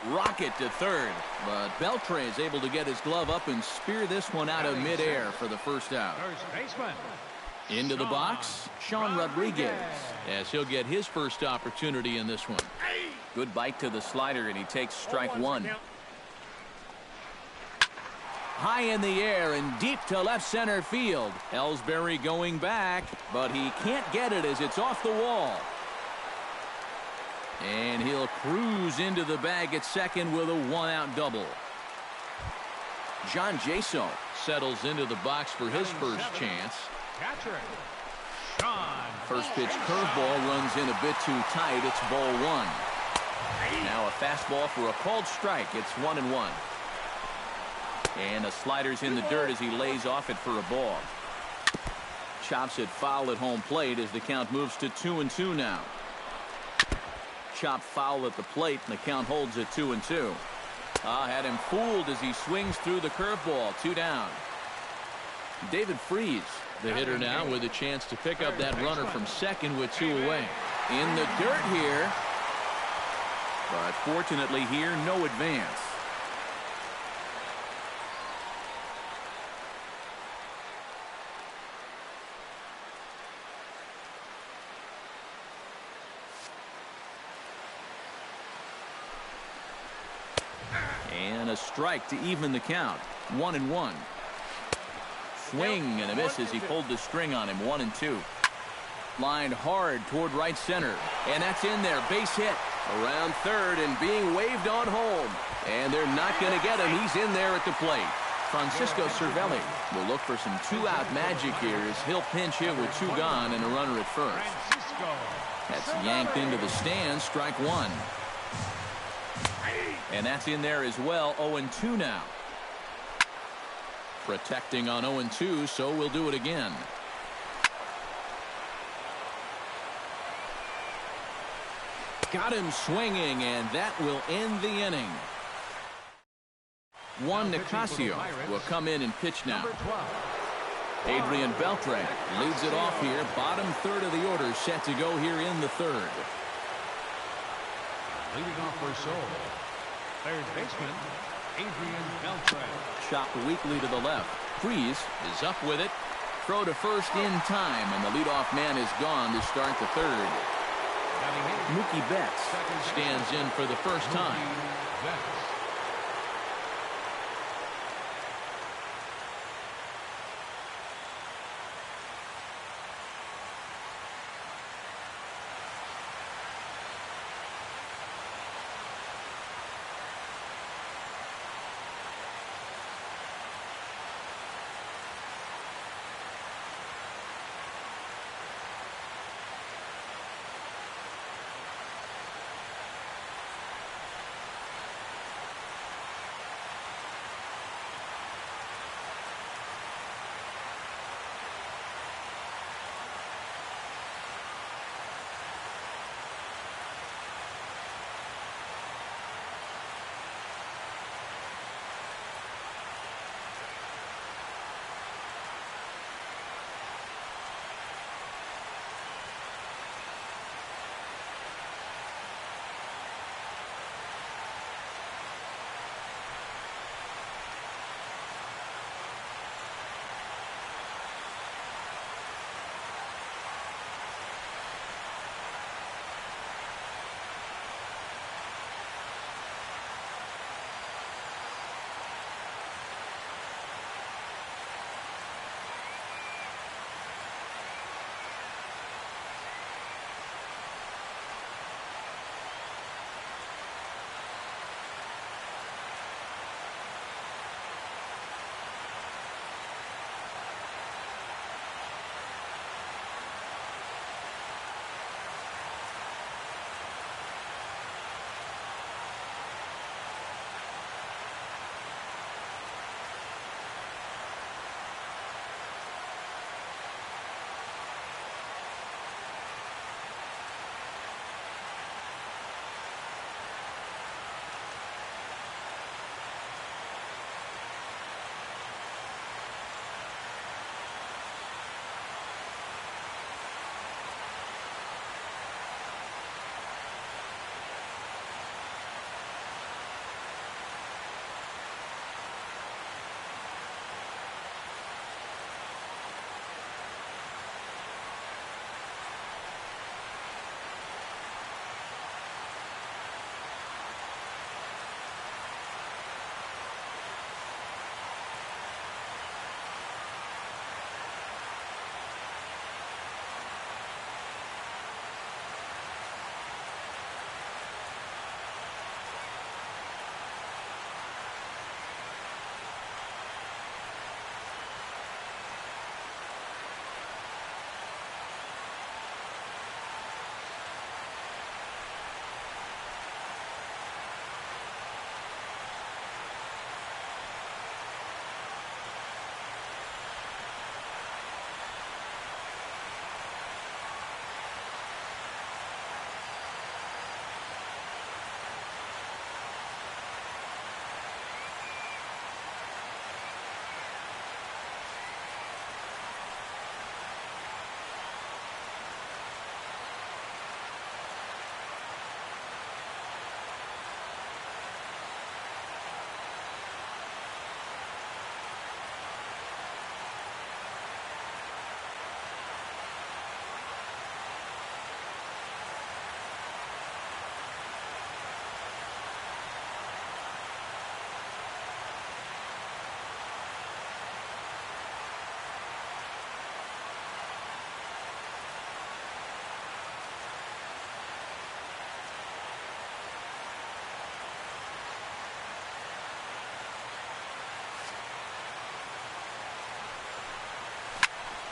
Rocket to third, but Beltre is able to get his glove up and spear this one out of midair for the first out. Into the box, Sean Rodriguez, as he'll get his first opportunity in this one. Good bite to the slider, and he takes strike one. High in the air and deep to left center field. Ellsbury going back, but he can't get it as it's off the wall. And he'll cruise into the bag at second with a 1-out double. John Jaso settles into the box for his first chance. First pitch curveball runs in a bit too tight. It's ball 1. Now a fastball for a called strike. It's 1-1. And the slider's in the dirt as he lays off it for a ball. Chops it foul at home plate as the count moves to 2-2 now. Chop foul at the plate, and the count holds at 2-2. Had him fooled as he swings through the curveball. 2 down. David Freese, the hitter now, with a chance to pick up that runner from second with 2 away. In the dirt here, but fortunately here, no advance. And a strike to even the count. 1-1. Swing and a miss as he pulled the string on him. 1-2. Lined hard toward right center. And that's in there. Base hit. Around third and being waved on home. And they're not going to get him. He's in there at the plate. Francisco Cervelli will look for some 2-out magic here as he'll pinch hit with 2 gone and a runner at first. That's yanked into the stands. Strike 1. And that's in there as well. 0-2 now. Protecting on 0-2, so we'll do it again. Got him swinging, and that will end the inning. Juan Nicasio will come in and pitch now. Adrian Beltre leads it off here. Bottom third of the order set to go here in the third. Leading off for Seoul, third baseman, Adrian Beltre. Chop weakly to the left. Freese is up with it. Throw to first in time, and the leadoff man is gone to start the third. Mookie Betts stands in for the first time.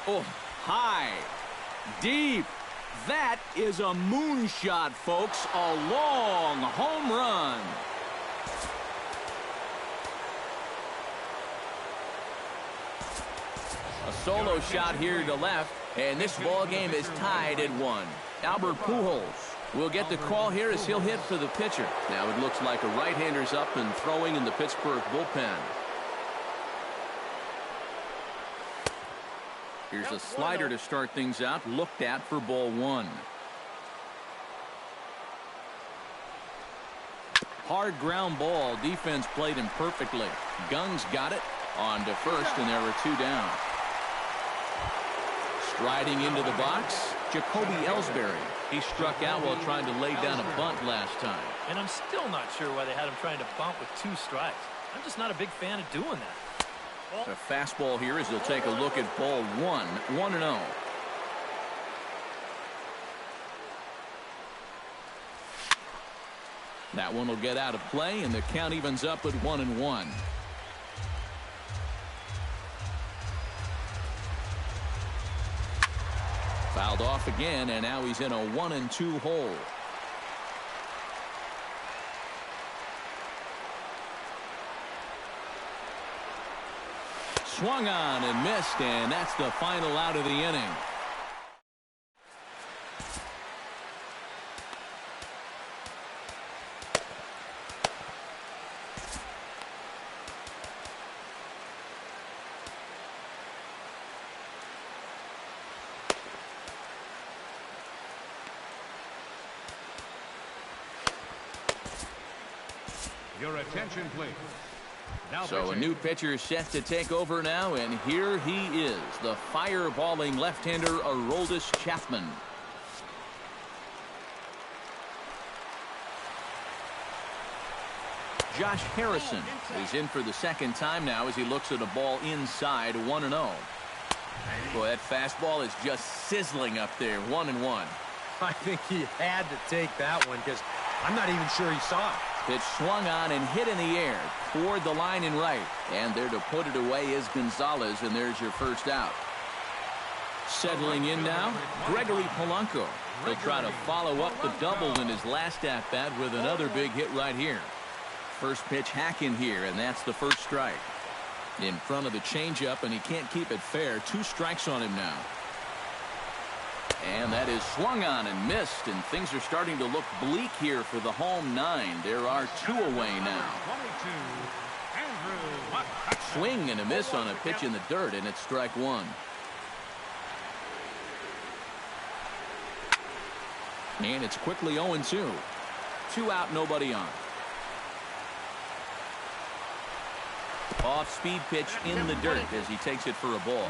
Oh, high, deep. That is a moonshot, folks. A long home run. A solo shot here to left, and this ball game is tied at 1. Albert Pujols will get the call here as he'll hit for the pitcher. Now it looks like a right-hander's up and throwing in the Pittsburgh bullpen. Here's a slider to start things out, looked at for ball 1. Hard ground ball. Defense played him perfectly. Gung's got it on to first, and there are 2 down. Striding into the box, Jacoby Ellsbury. He struck out while trying to lay down a bunt last time. And I'm still not sure why they had him trying to bunt with 2 strikes. I'm just not a big fan of doing that. A fastball here as he'll take a look at ball 1, 1-0. That one will get out of play, and the count evens up at 1-1. Fouled off again, and now he's in a 1-2 hole. Swung on and missed, and that's the final out of the inning. Your attention, please. Now so a new pitcher set to take over now, and here he is, the fireballing left-hander Aroldis Chapman. Josh Harrison is in for the second time now as he looks at a ball inside 1-0. Boy, that fastball is just sizzling up there. 1-1. I think he had to take that one because I'm not even sure he saw it. Pitch swung on and hit in the air toward the line and right. And there to put it away is Gonzalez, and there's your first out. Settling in now, Gregory Polanco. He'll try to follow up the double in his last at-bat with another big hit right here. First pitch hack in here, and that's the first strike. In front of the changeup, and he can't keep it fair. 2 strikes on him now. And that is swung on and missed, and things are starting to look bleak here for the home 9. There are 2 away now. Swing and a miss on a pitch in the dirt, and it's strike 1. And it's quickly 0-2. 2 out, nobody on. Off-speed pitch in the dirt as he takes it for a ball.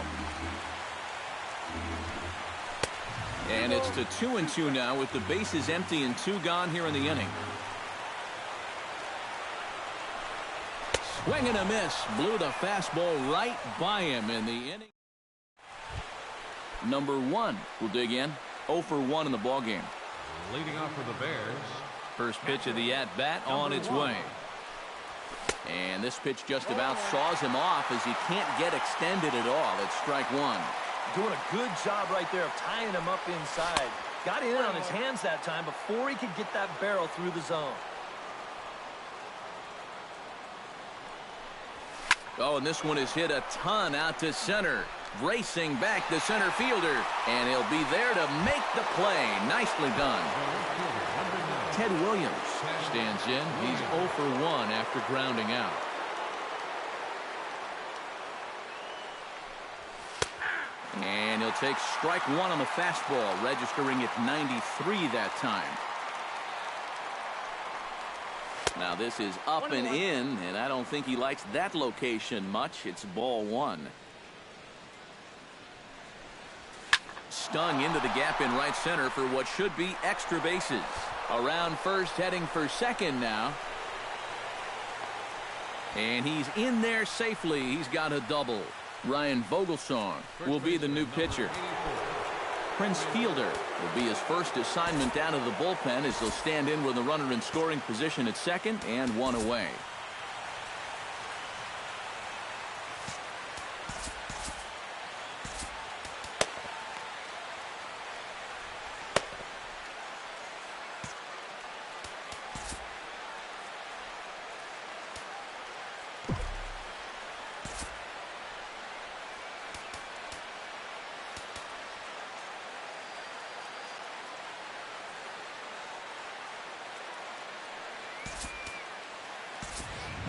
And it's to 2-2 now with the bases empty and 2 gone here in the inning. Swing and a miss. Blew the fastball right by him in the inning. Number 1 will dig in. 0 for 1 in the ballgame. Leading off for the Bears. First pitch of the at-bat on its way. And this pitch just about saws him off as he can't get extended at all. It's strike 1. Doing a good job right there of tying him up inside. Got in on his hands that time before he could get that barrel through the zone. Oh, and this one is hit a ton out to center. Racing back the center fielder. And he'll be there to make the play. Nicely done. Ted Williams stands in. He's 0 for 1 after grounding out. And he'll take strike 1 on the fastball, registering at 93 that time. Now this is up and in, and I don't think he likes that location much. It's ball 1. Stung into the gap in right center for what should be extra bases. Around first, heading for second now. And he's in there safely. He's got a double. Ryan Vogelsong will be the new pitcher. Prince Fielder will be his first assignment down to the bullpen as he'll stand in with a runner in scoring position at second and 1 away.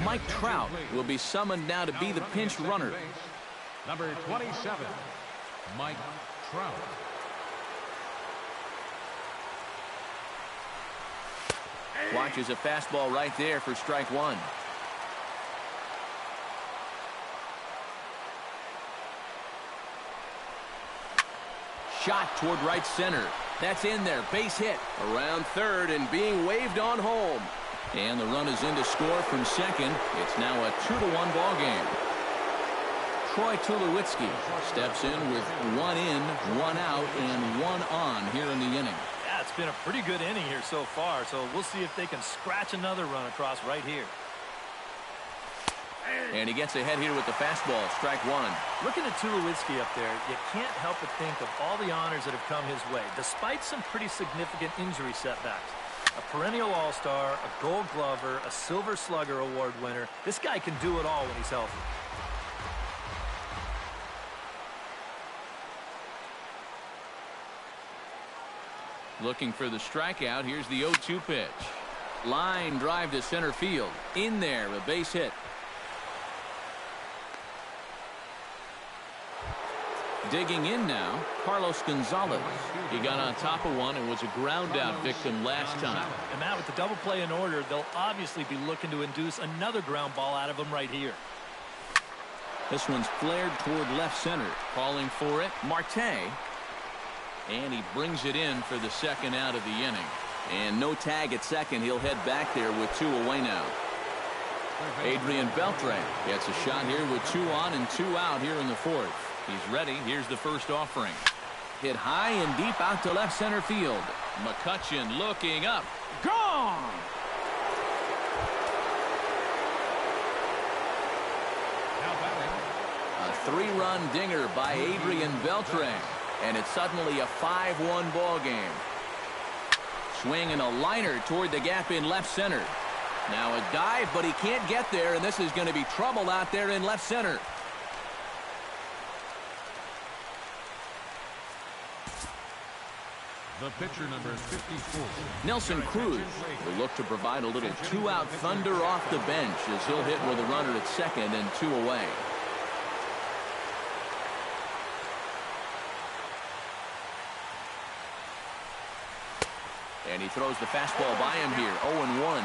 Mike Trout will be summoned now to be the pinch runner. Number 27, Mike Trout. Watches a fastball right there for strike one. Shot toward right center. That's in there. Base hit. Around third and being waved on home. And the run is in to score from second. It's now a 2-1 ball game. Troy Tulowitzki steps in with 1 in, 1 out, and 1 on here in the inning. Yeah, it's been a pretty good inning here so far, so we'll see if they can scratch another run across right here. And he gets ahead here with the fastball. Strike one. Looking at Tulowitzki up there, you can't help but think of all the honors that have come his way, despite some pretty significant injury setbacks. A perennial all-star, a gold glover, a silver slugger award winner. This guy can do it all when he's healthy. Looking for the strikeout. Here's the 0-2 pitch. Line drive to center field. In there, a base hit. Digging in now, Carlos Gonzalez. He got on top of one and was a ground out victim last time. And Matt, with the double play in order, they'll obviously be looking to induce another ground ball out of him right here. This one's flared toward left center. Calling for it, Marte. And he brings it in for the second out of the inning. And no tag at second. He'll head back there with 2 away now. Adrian Beltre gets a shot here with 2 on and 2 out here in the fourth. He's ready. Here's the first offering. Hit high and deep out to left center field. McCutchen looking up. Gone! A 3-run dinger by Adrian Beltre. And it's suddenly a 5-1 ball game. Swinging a liner toward the gap in left center. Now a dive, but he can't get there, and this is going to be trouble out there in left center. The pitcher, number 54. Nelson Cruz will look to provide a little 2-out thunder off the bench as he'll hit with a runner at second and 2 away. And he throws the fastball by him here. 0-1.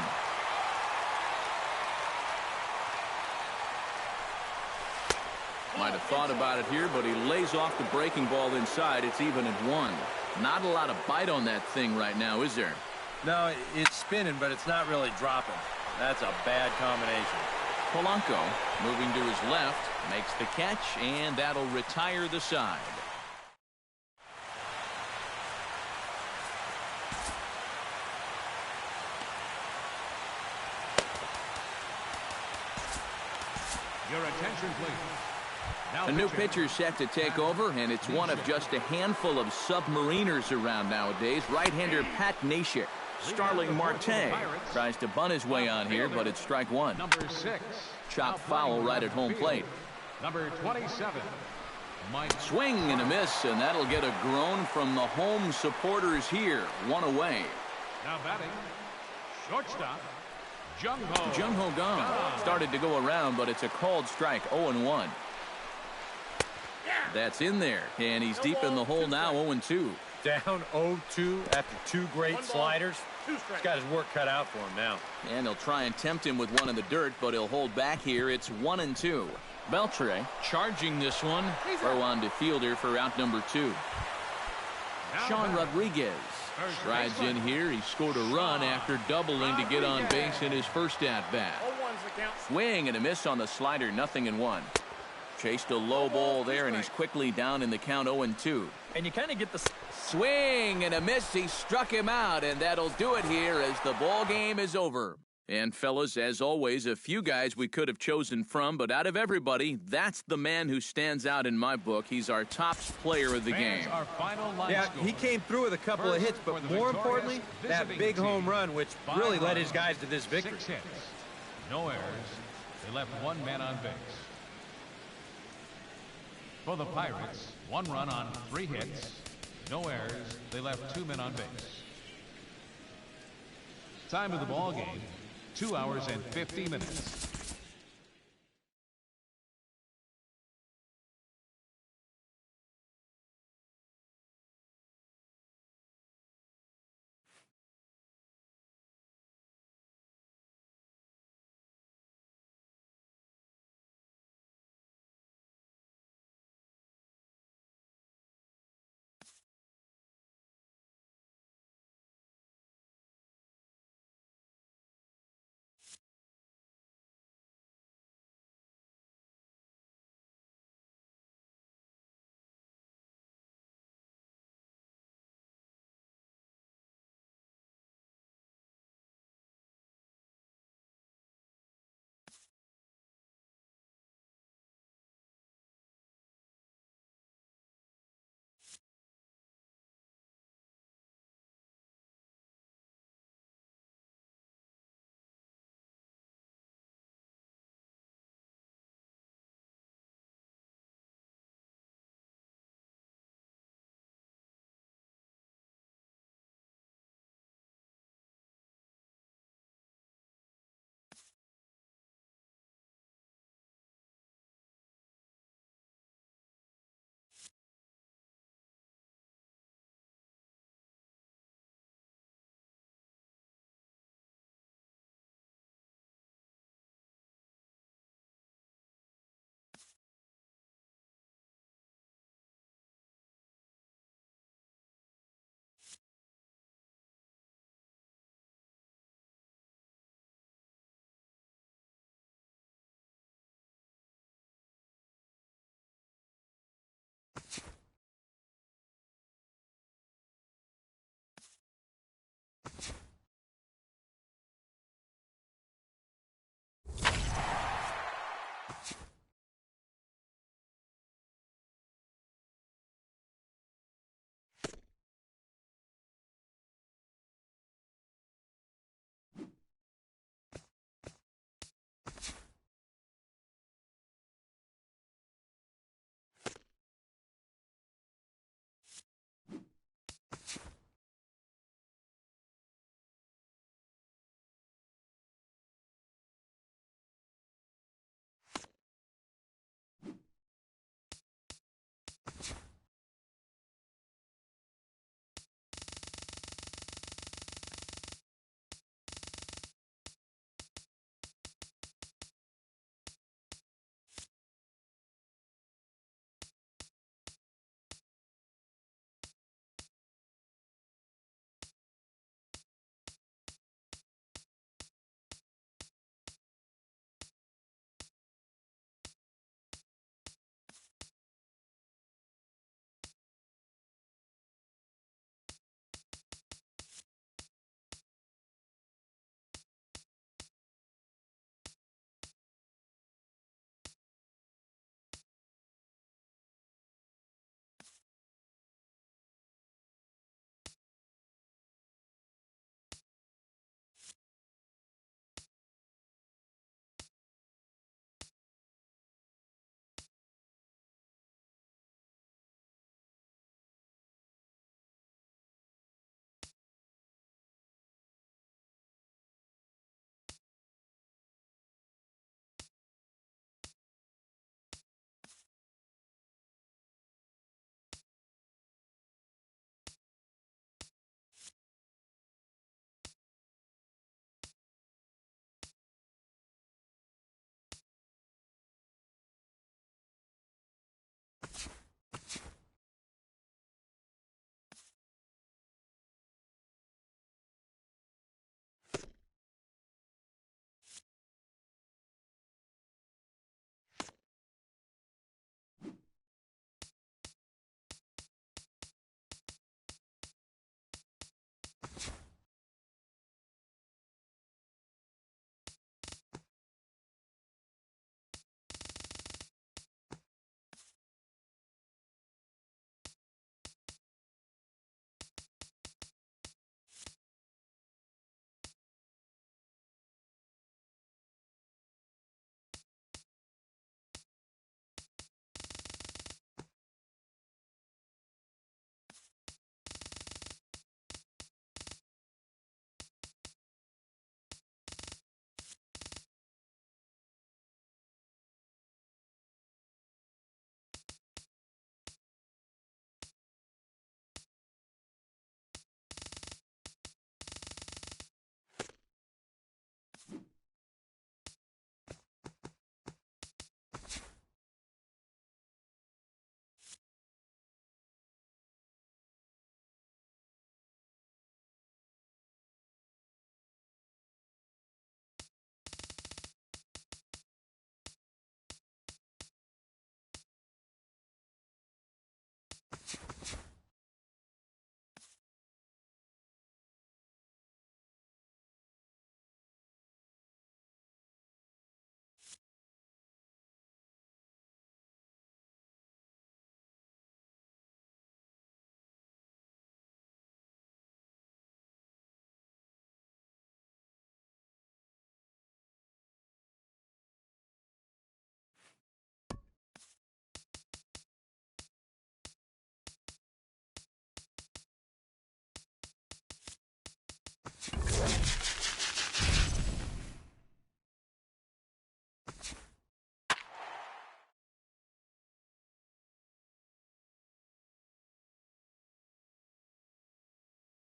Might have thought about it here, but he lays off the breaking ball inside. It's even at 1. Not a lot of bite on that thing right now, is there? No, it's spinning, but it's not really dropping. That's a bad combination. Polanco moving to his left, makes the catch, and that'll retire the side. Your attention, please. Now A new pitcher set to take over, and it's one of just a handful of submariners around nowadays. Right-hander Pat Neshek. Starling Marte tries to bunt his way on here, but it's strike one. Number 6. Chop foul right at home plate. Number 27. Mike. Swing and a miss, and that'll get a groan from the home supporters here. 1 away. Now batting, shortstop, Jung-Ho. Jung-Ho gone. Started to go around, but it's a called strike. 0-1. That's in there, and he's deep in the hole now. 0-2. Down 0-2 after 2 great sliders. He's got his work cut out for him now. And they'll try and tempt him with one in the dirt, but he'll hold back here. It's 1-2. Beltre charging this one. Throw on to fielder for out number 2. Sean Rodriguez strides in here. He scored a run after doubling to get on base in his first at-bat. Swing and a miss on the slider. 0-1. Chased a low ball there, and he's quickly down in the count. 0-2. And you kind of get the swing and a miss. He struck him out, and that'll do it here as the ball game is over. And fellas, as always, a few guys we could have chosen from, but out of everybody, that's the man who stands out in my book. He's our top player of the game. Yeah, he came through with a couple of hits, but more importantly, that big home run, which really led his guys to this victory. 6 hits, no errors. They left 1 man on base. For the Pirates, 1 run on 3 hits, no errors. They left 2 men on base. Time of the ball game, 2 hours and 50 minutes.